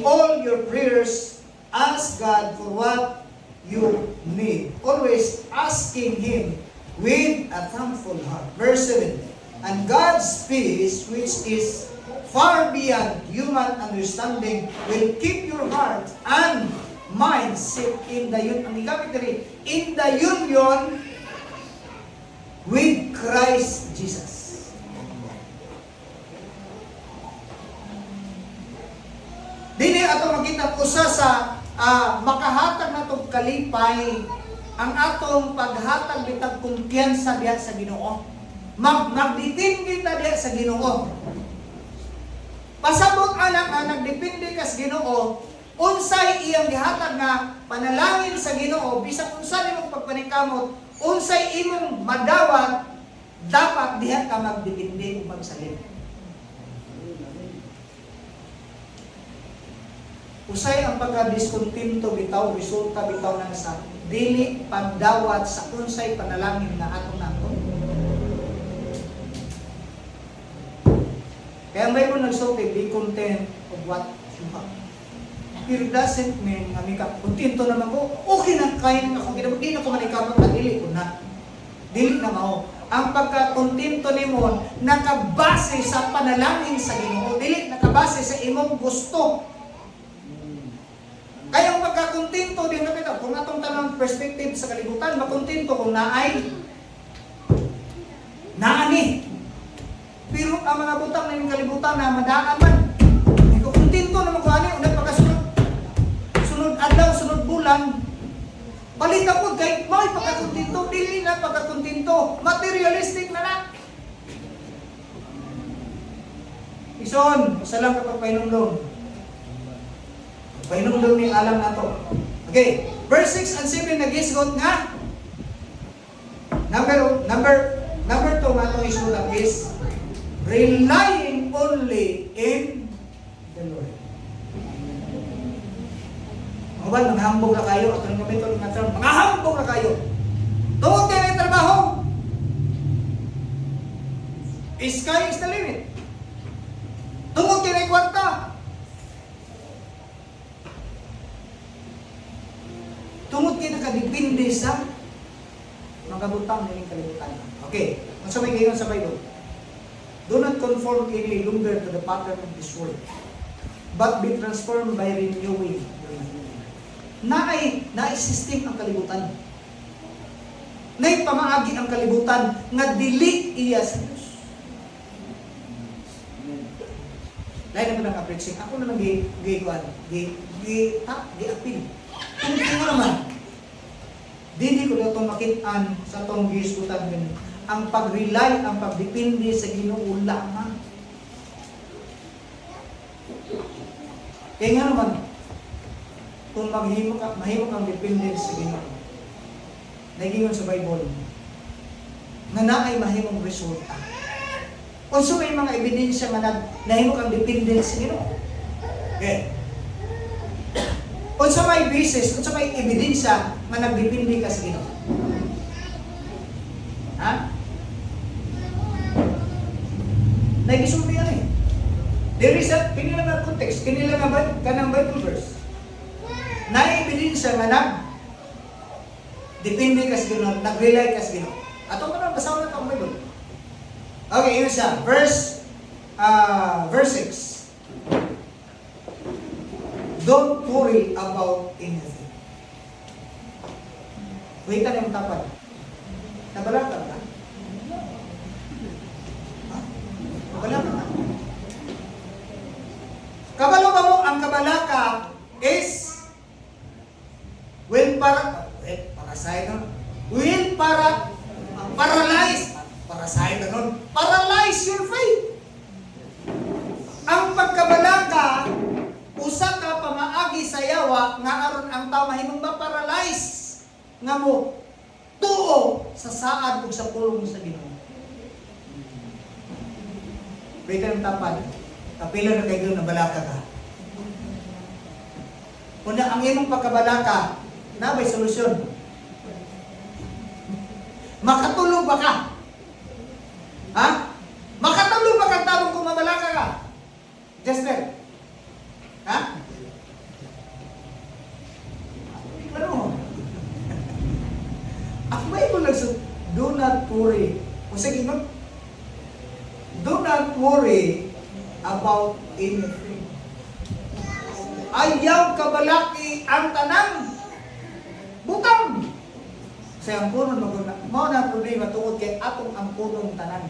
all your prayers, ask God for what you need. Always asking Him with a thankful heart. Verse 7, and God's peace, which is far beyond human understanding, will keep your heart and mind set in the union with Christ Jesus. Dili ato makita usa sa makahatag natong kalipay ang atong paghatag bitag kumpiyansa diha sa Ginoo. Magdepende ta diha sa Ginoo. Pasabot anak nga nagdepende ka sa Ginoo, unsay iyang gihatag nga panalangin sa Ginoo bisan unsa nimong pagpaningkamot, unsay imong madawat, dapat diha ka magdepende ug magsalig. Usay ang pagka-diskontinto bitaw, resulta bitaw na sa dili pagdawat sa unsay panalangin nga atong naton. Kaya ang Bible nagsulti, be content of what you have. It doesn't mean nga mika, kontento naman ko, okay na kaya na akong ginabot, di na ko manikamot na dili ko na. Dili na mao. Ang pagka-kontento nimo nakabase sa panalangin sa Ginoo, dili nakabase sa imong gusto. Kaya ang pagkakontento din na bitaw, kung atong tanong perspective sa kalibutan, makontento kung naani. Pero ang mga butang na yung kalibutan na madaan man. Hindi ko kontento naman kung ano, unang pagkasunod. Sunod adlaw, sunod bulan. Balik ako kay, may pagkakontento, dili na pagkakontento. Materialistic na na. Ison, isa lang kapag painumdom. Painumdom ni alam na to. Okay, verse 6 and 7 nag-isgot nga. Number 2 nga itong isulat is relying only in the Lord. Mga ba, manghambog na kayo. At ang gamito ng nga manghambog na kayo. Tungkol kayo ng trabaho. Sky is the limit. Tungkol kayo ng kwarta. Tungkol kayo nakadipindi sa mga butang na yung kalibutan. Okay, kung sa may gayon sa Bible, do not conform any longer to the pattern of this world, but be transformed by renewing your mind. Naisistem ang kalibutan. Naipamaagi ang kalibutan nga dili iya sa Diyos. Lain naman ang preaching. Ako na lang gi-appeal. Kung ito naman, Dili ko daw itong makitaan sa itong gisgutan din. Ang pag-rely, ang pagdepende sa Ginoo lamang. Kaya nga naman, kung mahimo kang depende sa Ginoo, nagingon sa Bible, nga naay mahimong resulta. Also may mga ebidensya nga nahimo kang depende sa Ginoo. Okay. Unsa may basis, unsa may ebidensya nga nagdepende ka sa Ginoo? Ha? Nagisulti yan eh. There is a, kinila nga context, kinila nga kanang Bible verse. Na ebidensya nga depende ka sa Ginoo, nag-rely ka sa Ginoo. Ato ka na, basaw na ito ang Bible. Okay, yun siya. Verse 6. Don't worry about anything. Wait na yung tapad. Nabalaka ka? Ha? Nabalaka ka? Kabalo ba mo ang kabalaka is paralyze your faith. Ang pagkabalaka usa ka pamaagi sa yawa nga aron ang tao mahimong ma-paralyze nga mo tuo sa saad ug sa pulong sa Ginoo. Pwede ang tapad. Kapila na kayo na balaka ka. Kung ang imong pagkabalaka, na may solusyon. Makatulog ba ka? Ha? Makatulog ba ka tarong kung mabalaka ka? Just that. Ha? Ano? Ang Bible nagsabi, do not worry. O sige, no? Do not worry about anything. Ayaw kabalaki ang tanang. Butang. Kasi ang punon maguna. Mao na problema tungod kay atong ang punong tanan.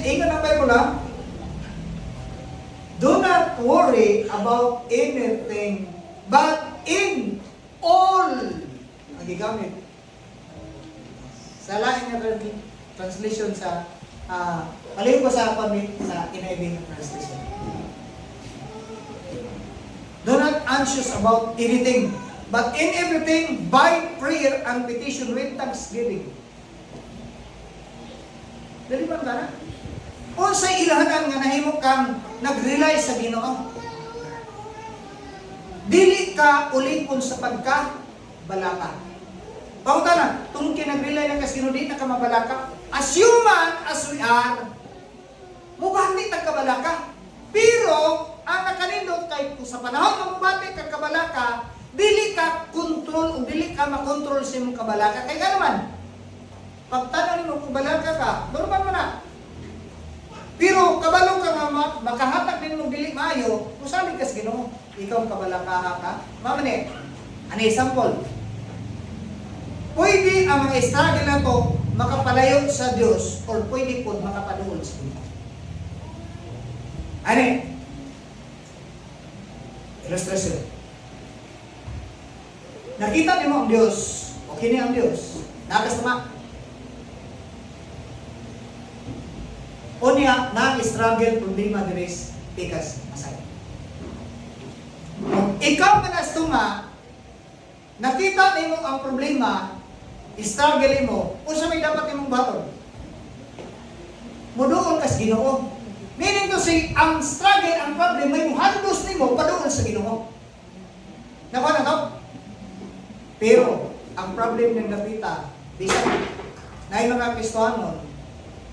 Ingat ang Bible ha? Do not worry about anything, but in all. Ang gigamit. Sa lain nga translation sa paling ko sa NIV na translation. Do not anxious about anything, but in everything, by prayer and petition with thanksgiving. Dali ba na? O sa ilahanan nga nahimo kang nag-rely sa Ginoo. Dili ka ulipon sa pagka-balaka. Pangutana, tungkol kay nag-rely na kasi Ginoo, di na ka mabalaka. As human as we are, mubati tagkabalaka. Pero, ang nakanindot kay sa panahon na mubati tagkabalaka, dili ka kontrol o dili ka makontrol sa imong kabalaka. Kaya nga naman, pagtanong mo kung balaka ka, normal mo na. Pero, kabalo ka nga makahatag din mong dili maayo, kung sabi ka sa Ginoo, ikaw kabalaka ka, mamani, ano example? Pwede ang mga struggle na to makapalayo sa Diyos or pwede po makapaduol sa Diyos. Ano? Illustration. Nakita niyo mo ang Diyos, okay niya ang Diyos, nakasama. O niya, na-struggle, problema, diris, pikas, masaya. Ikaw manastuma, nakita niyo ang problema, struggle mo, kung sa may dapat imong baton. Muduol ka sa Ginoo. Meaning to say, ang struggle, ang problem, may muhandos nimo paduol sa Ginoo. Nakuha na to? Pero, ang problem ng napita, di siya, na yung mga Kristohanon,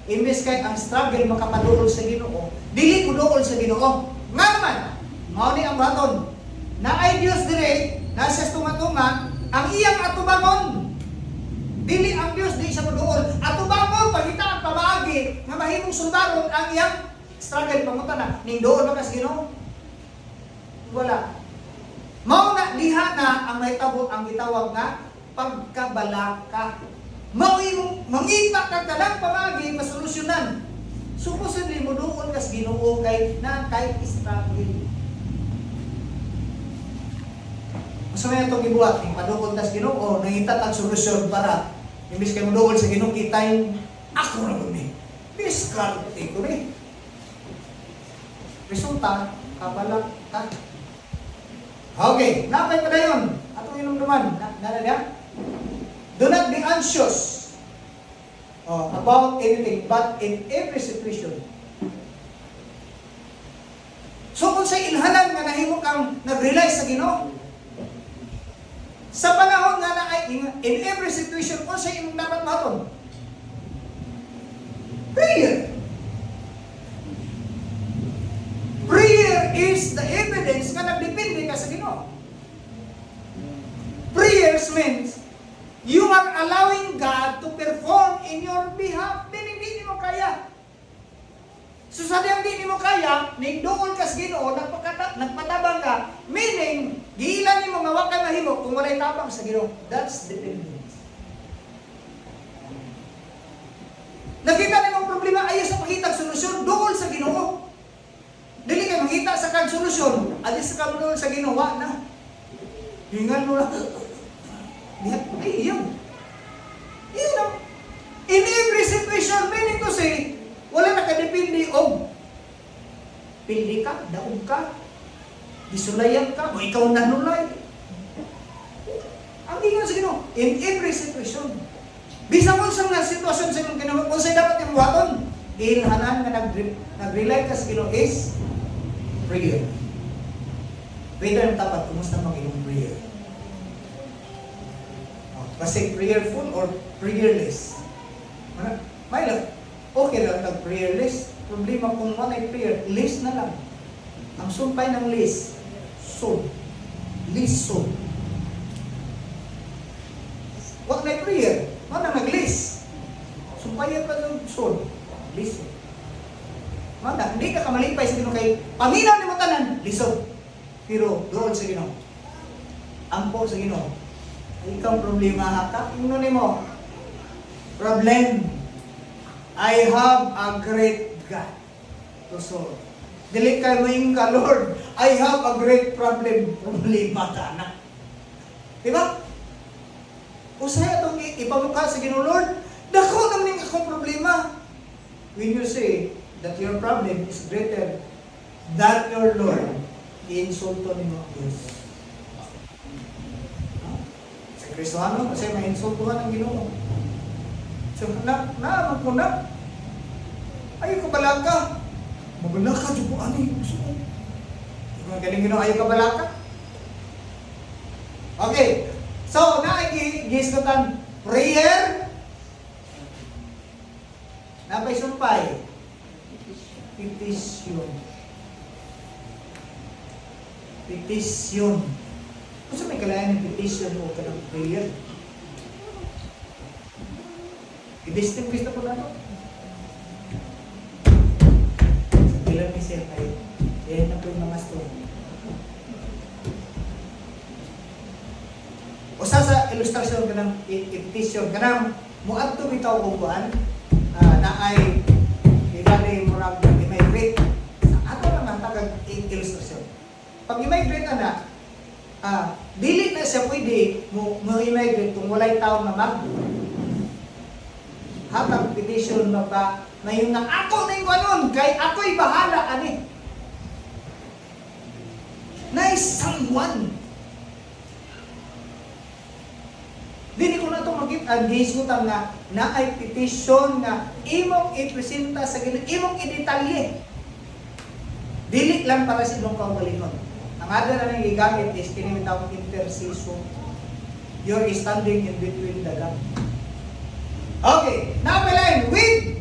imbes kay ang struggle makapaduol sa Ginoo, dili ko duol sa Ginoo. Nga naman, mao ni ang baton. Na ay Dios dire, nasa tunga-tunga, ang iyang atubangon. Dili ang Dios di siya moduol. Atubangon pagita ang pamaagi nga mahimong sulbaron ang iyang struggle pamunta na ning duol ba kas Ginoo? Wala. Mao na diha na ang mahitabo ang gitawag nga pagkabalaka. Mao imong mangita kag tanang pamaagi masolusyonan. Supposedly moduol kas Ginoo kay na kay struggle. Mas may itong ibuhat, yung padukol tas Ginoo, nangita tag solusyon para imbis kayo madukol sa Ginoo, kita yung ako na kami. Diskarte ko ni. Resulta, kabalak ka. Okay, napay pa na yun. Atong inumduman. Nalala? Do not be anxious about anything, but in every situation. So kung sa ilhanan nga nahimo kang nag-realize sa Ginoo, sa panahon nga na ay in every situation, kung sa imong dapat maton, prayer. Prayer is the evidence nga nagdepende ka sa Ginoo. Prayers means you are allowing God to perform in your behalf. Meaning, hindi mo kaya. So, sa hindi mo kaya, nagduol ka sa Ginoo, nagpatabang ka, meaning, giilan mo nga wakay mahimo kung walay tabang sa Ginoo. That's dependence. Nakita niyo ang problema, ayaw sa pakitag solusyon, duol sa Ginoo. Dili kayo makita sa kag solusyon, adis sa kag sa Ginoo, na. Hingan mo lang. Ay, yun. Yun lang. In every situation, meaning to say, wala nakadepende o pildi ka, daog ka, disulayan ka, o ikaw nanulay. Ang ingon sa Ginoo, in every situation. Bisang kung sa mga sitwasyon sa inyong Ginoo, kung sa'y dapat yung buhaton, ilhanan na nag-rely ka sa Ginoo is prayer. Whether yung tapat, kumusta mag-inom prayer? Kasi prayerful or prayerless. May lang, okay lang nag-prayerless. Problema kung wala prayer, less na lang. Ang sumpay ng less, soul. Less soul. Wala na prayer, wala nag-less. Sumpayan pa ng soul. Less soul. Manda, hindi ka kamalipay sa Ginoo kay paminaw ni mo tanan, lisod. Pero doon sa Ginoo. Ampo sa Ginoo. Ikaw problema haka, ano mo? Problem. I have a great God to solve. Dili ka moing ka, Lord. I have a great problem. Problema ka na. Diba? Usaya itong ipamukha sa Ginoo, Lord. Dako naman yung akong problema. When you say that your problem is greater than your Lord, i-insulto ni mo ang Diyos. Kristohano, kasi may insultuhan ang Ginoo. So, naamang ko na. Ayaw ka balaka. Mabalaka, Diyo po, ano yung gusto mo? Galing Ginoo, ayaw ka balaka. Okay. So, naigisgutan, prayer, napay sumpay, petition. Petition. Kung may kalayan ng petition o ka ng prayer, i-distinguish na po na ito. Sa pilar ni Sir kayo, yan na po yung mga story. O sa ilustrasyon ka ng petition, ka ng muadto bitaw kung kuhan, na ay ibali murag imigrate. Ato naman tagag ilustrasyon. Pag imigrate na, dili na siya pwede mo-imigrate kung walay tao na hatag petition na ba na yung ako na yung anon, kay ako'y bahala, ani. Na someone. Dili ko na ito mag-gisgutan na ay petition na imong ipresenta sa Ginoo, imong i-detalye. Dili lang para sa ibang kaugalingon. Ang ada na nang igamit is tinitawag intercession. You're standing in between the gap. Okay, napalain with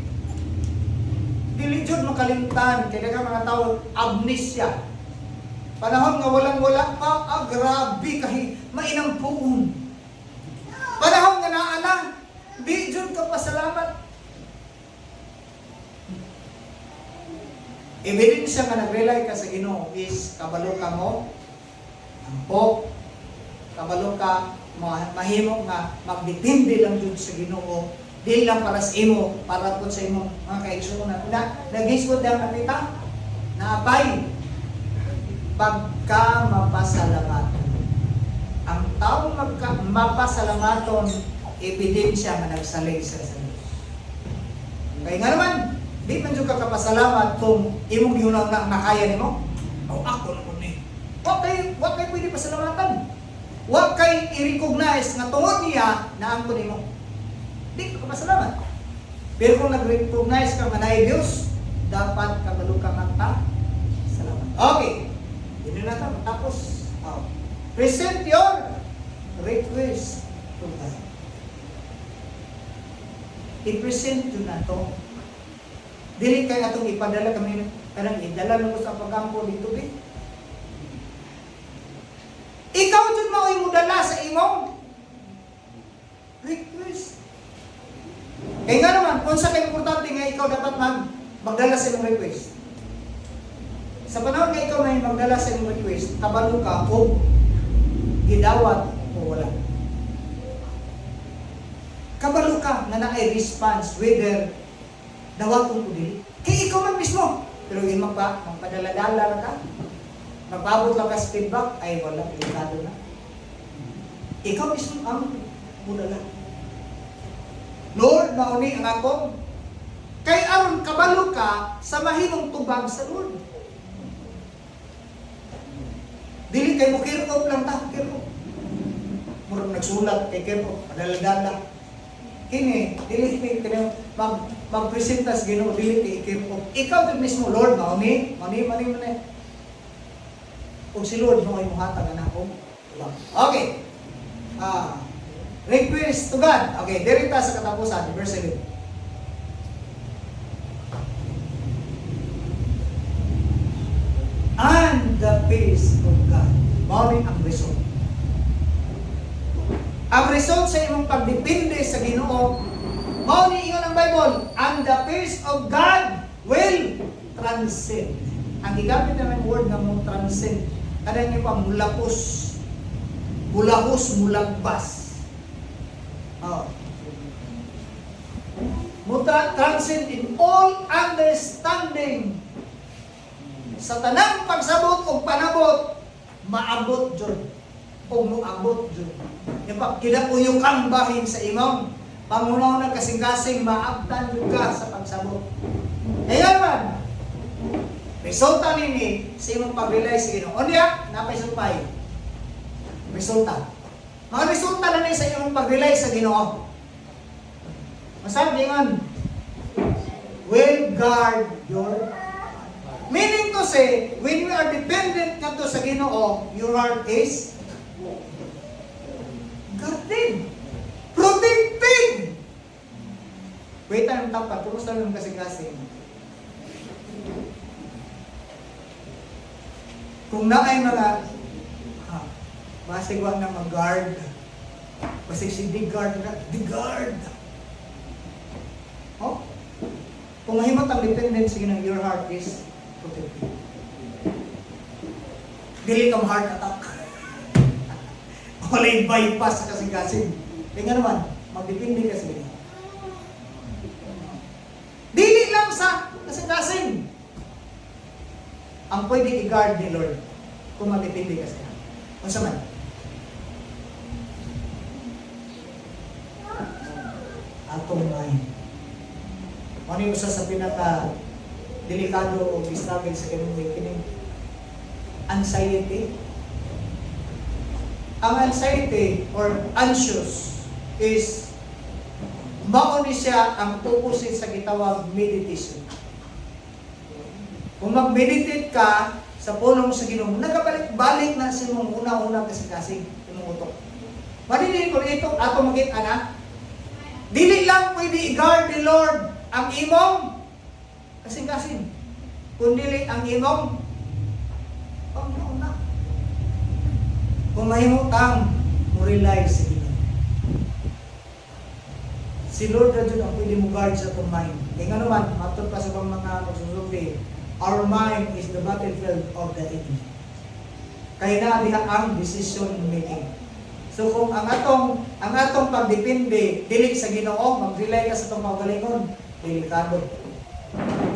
diligent makalimtan kaya ka mga tao amnesia. Panahon nga walang-wala pa, grabe kahi mainang puon. Panahon nga naala, di jud ka pasalamat. Ebidensya nga nag-rely ka sa Ginoo is kabalo ka mo, ampo, kabalo ka, mahimo nga magdepende lang jud sa Ginoo, di lang para sa imo, para po sa imo mga kaigsunan. Nagisod ang nakita, naapay, pagka mapasalamat. ang taong mapasalamaton, ebidensya nga nagsalig sa Diyos. Kaya nga naman, di man ka kapasalamat kung imong giunaw na nakaya nimo. O ako na ni. Wa kay pwede pasalamatan. Wa kay i-recognize nga tungod niya na ang nimo. Di ka kapasalamat. Pero kung nag-recognize ka nga naay Dios, dapat kabalo ka nga salamat. Okay. Dili na ta tapos. Present your request to God. I-present yun na to. Dili kay atong ipadala kami, kanang idala lang ko sa pagkampo dito, di. Ikaw dyan mo yung dala sa imong request. Kaya nga naman, kung sa importante nga ikaw dapat magdala sa imong request. Sa panahon nga ikaw may magdala sa imong request, kabalo ka o gidawat o wala. Kabalo ka na naay response whether dawat o dili. Kaya ikaw man mismo. Pero yung magpadala-dala ka, magpabot lang ka sa feedback, ay wala, delikado na. Ikaw mismo ang mudala. Lord, mauni ang akong kay aron kabalo ka sa mahimong tubag sa Lord. Dili kay mo kirop lang ta, kirop. Murag nagsulat kay kirop, padala-dala. Kini, dili kini magpresentas Ginoo dili kay kirop. Ikaw din mismo, Lord, mauni. Ug si Lord mo ay muhatag na ako. Okay. Request to God. Okay, dirita sa katapusan, verse 7. And the peace of God. Mauni ang result. Ang result sa imong pagdepende sa Ginoo, mauni ingon ang Bible, and the peace of God will transcend. Ang gigamit naman word nga mo transcend, kada niyo pa mulapos, bulahos, mulagbas. Transcend in all understanding. Sa tanang pagsabot o panabot, maabot dyan. O muabot dyan. Kinapuyok ang bahin sa imong pamunaw na kasing-kasing maabtan ka sa pagsabot. Kaya man, resulta nini sa imong pag-rely sa Ginoo. O niya, napaisupay. Resulta. Mga resulta na ni sa imong pag-rely sa Ginoo. Masabi nga, will guard your heart. Meaning to say, when we are dependent nga to sa Ginoo, your heart is guarded, protected. Wait tayo ng tapat, kumusta lang kasi-kasi. Kung na ay mga masigwa na mag-guard, basig si di-guard na, di-guard. Oh? Kung mahimot ang dependency ng your heart is protected. Dili kang heart attack. Wala yung bypass sa kasing-kasing. Kaya nga naman, magdepende kasi. Dili lang sa kasing-kasing. Ang pwede i-guard ni Lord kung magdepende kasi. Kung saan man. Atong mind. Ano yung isa sa pinaka-delikado o struggle sa ganung awakening? Anxiety. Ang anxiety or anxious is mauni siya ang tukusin sa gitawag meditation. Kung mag-meditate ka sa pulong sa Ginoo, nagabalik-balik na sa imong una-una kasi imong utok. Maninin ko ito, ato magit anak. Dili lang pwede i-guard ni Lord ang imong kasing-kasing. Kundi ang imong pang-una. Kung mahimutang mo rely sa Ginoo. Si Lord na dyan ang pwede mo guard sa itong mind. Kaya nga naman, matod pa sa mga pagsusubi, our mind is the battlefield of the enemy. Kaya na diha ang decision making. So kung ang atong pagdepende dili sa Ginoo, mag-rely ka sa itong magalingon, delikado.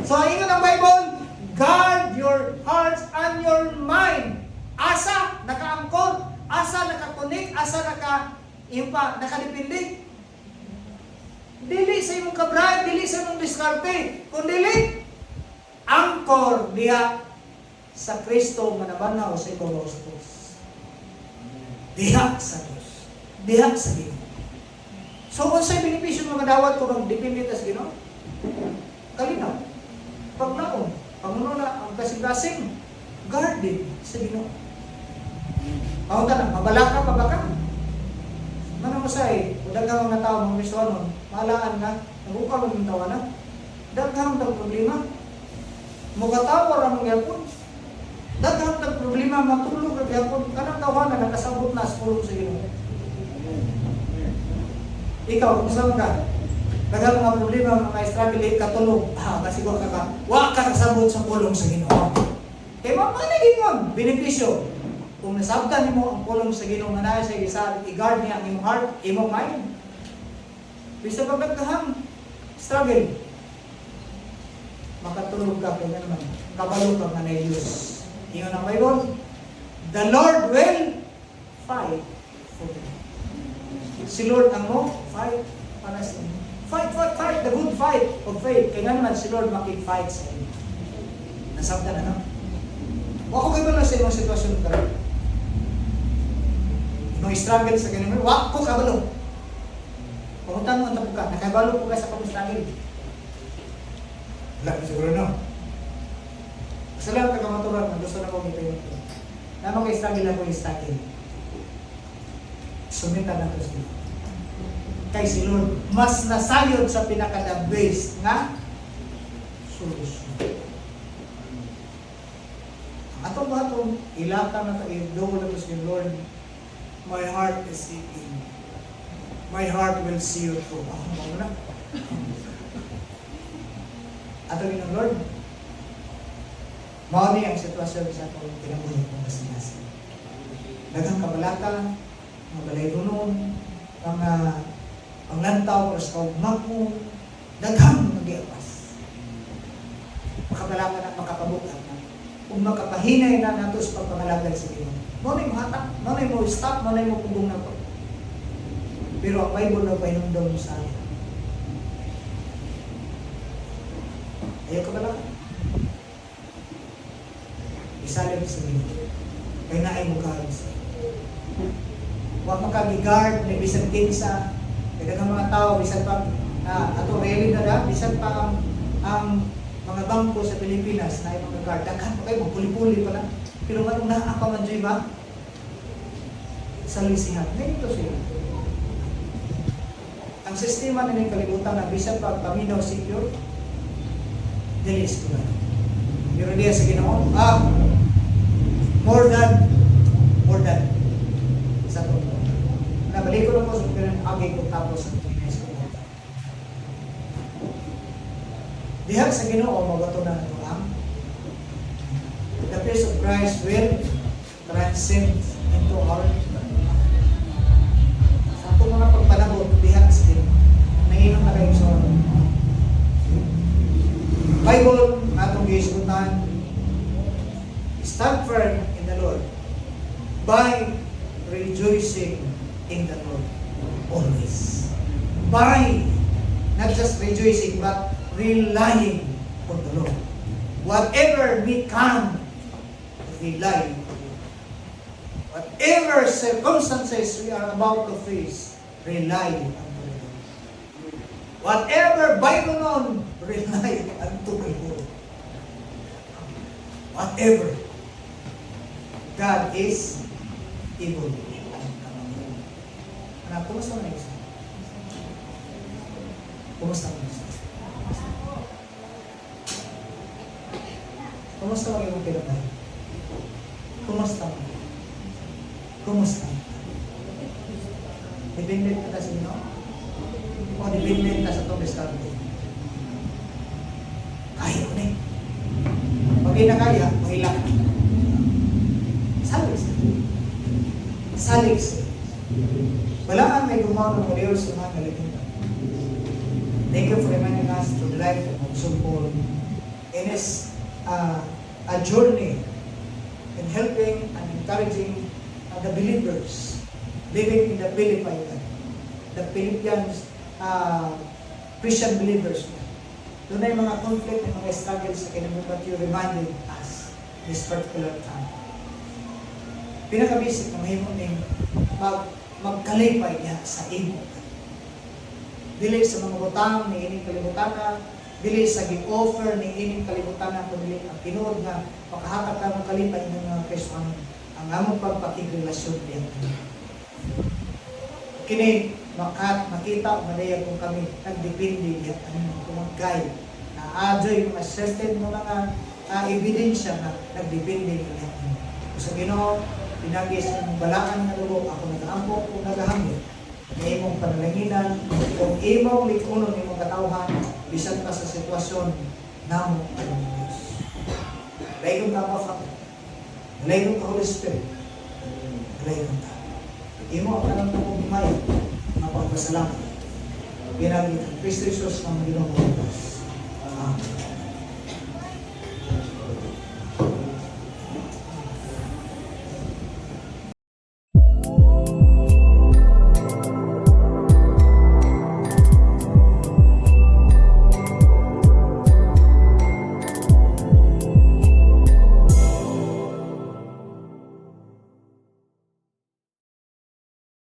So ingon ang Bible, guard your hearts and your mind. Asa nakaangkor? asa nakakunik, asa yung pa, nakalipindi. Dili sa imong kabrad, dili sa imong diskarte, kundi angkor diha sa Kristo nga nabanaw sa ikaw sa Diyos. Diha sa Diyos. Diha sa Ginoo. So, kung sa'y benepisyo mga dawat kung magdepende sa Ginoo, kalinaw, paglaon, pangununa, ang kasing-kasing, guarded sa Ginoo. Paunta na, mabalaka, mabaka. Mana mo sa'y, kung daghang mga tao, mga Kristohanon, maalaan nga, nag-ukaw ng tawa na, daghang ng problema, mugatawar ang gyapon. Daghang ng problema, matulog ang gyapon, kanang tawanan, nakasabot na sa pulong sa Ginoo. Ikaw, kung saan ka, daghang mga problema, mga struggle, katulog, kasi ko wa ka kasabot sa pulong sa Ginoo. Kaya mapanagin mo, benepisyo. Kung nasabtan mo ang pulong sa Ginoo nga naa sa isa, i-guard niya ang imong heart, imong mind. Bisa pag nagkahang struggle, makatulog ka kaya naman, kabalo ka nga na Diyos. Ingon ang Bible, the Lord will fight for you. Si Lord ang mo, fight para sa inyo. Fight, the good fight of faith. Kaya naman si Lord makik-fight sa inyo. Nasabtan na, no? Wako kayo ba lang sa imong sitwasyon ka? Imong struggle sa ganun, wako kabalo. Pangutan mo ang tapos ka, nakabalo po ka sa pag-struggle. Wala, siguro no. Salamat ka kamaturan, gusto na ko ito. Naman kay struggle ako yung struggle. Sumita na ito siya. Kay si Lord, mas nasayod sa pinaka-the best nga solusyon. Atong batong, ilata na ito, i-double na ito siya, Lord, my heart is seeking. My heart will see you through. Ako na. Ato rin ang Lord, mauni ang sitwasyon sa itong kinabuhi kong kasinasi. Daghang kabalaka, mga balay runon, mga panglantaw, oras kaugmag mo, daghang mag-iapas. Makabalaka na, makapabukan na. Kung makapahinay na nato sa pagpamalagay sa Ginoo. Maunay mo hatak, maunay mo stop, maunay mo pugong na po. Pero ang Bible na painundong mo sa akin. Ayaw ka ba lang? Isalim sa Ginoo. Kaya naay mo karoon sa huwag makagigard, may bisan kinsa, kaya ng mga tao, bisan pa, ato really na bisan pa ang mga bangko sa Pilipinas na ay mga guard, daghan pa kayo, magpuli-puli pa lang. Pero anong naaka man dyan ba? Sa lisihan. Ganito sila. Ang sistema na ng kalibutan na bisan pa paminaw secure, dilis ko na. Pero diya sa Ginoo, more than. Sa ito. Nabalik ko lang po sa pinag-agay ko tapos sa Pilipinas ko. Dihag sa Ginoo, magato na ito ang the peace of Christ will transcend into our sa itong mga pagpanabot, dihag sa Ginoo. Nainom na kayo sa Bible, atong giisutan, stand firm in the Lord by rejoicing in the Lord always. By not just rejoicing but relying on the Lord. Whatever may come, rely on the Lord. Whatever circumstances we are about to face, rely on the Lord. Whatever Bible on, rely unto the Lord. Whatever. God is able. Anak, kumusta mo na isa? Kumusta mo na isa? Kumusta mo yung pinatay? Kumusta mo? Kumusta mo? Dependent ka sa inyo? O dependent ka sa itong diskarte? Kaya ko na eh. Pag hindi na kaya, mahilak. Salig sa Walaan may gumawa ng Mario sa mga kalimutan. Thank you for reminding us to the life of St. Paul. It is a journey in helping and encouraging the believers living in the Philippines, the Philippians Christian believers. Doon ay mga conflict, mga struggles sa kinabuhi, but you reminded us this particular time. Pinakabisik na mahimo ning magkalipay niya sa imo. Dili sa mga butang ni ining kalibutan, dili sa gi-offer ni ining kalibutan, kundi ang tinuod nga makahatag ka ng kalipay ng mga Kristiyano ang among pagpakigrelasyon diyan. Kini makita madaya kung kami nagdepende diyan ano kumagkay na adyoy mga certain mo nga ebidensya na nagdepende diyan. Sa Ginoo pinagis ng balaan nga lubo ako nagaampo kung nagahambot na imong panalanginan kung imong likunon imong katawhan bisan pa sa sitwasyon namo ang Diyos. Laygon ka pa laygon ka Holy Spirit. Laygon ka. Imo ang tanang pagmamay na pagpasalamat. Pinagin ang Kristo Jesus ng Ginoo. Amen.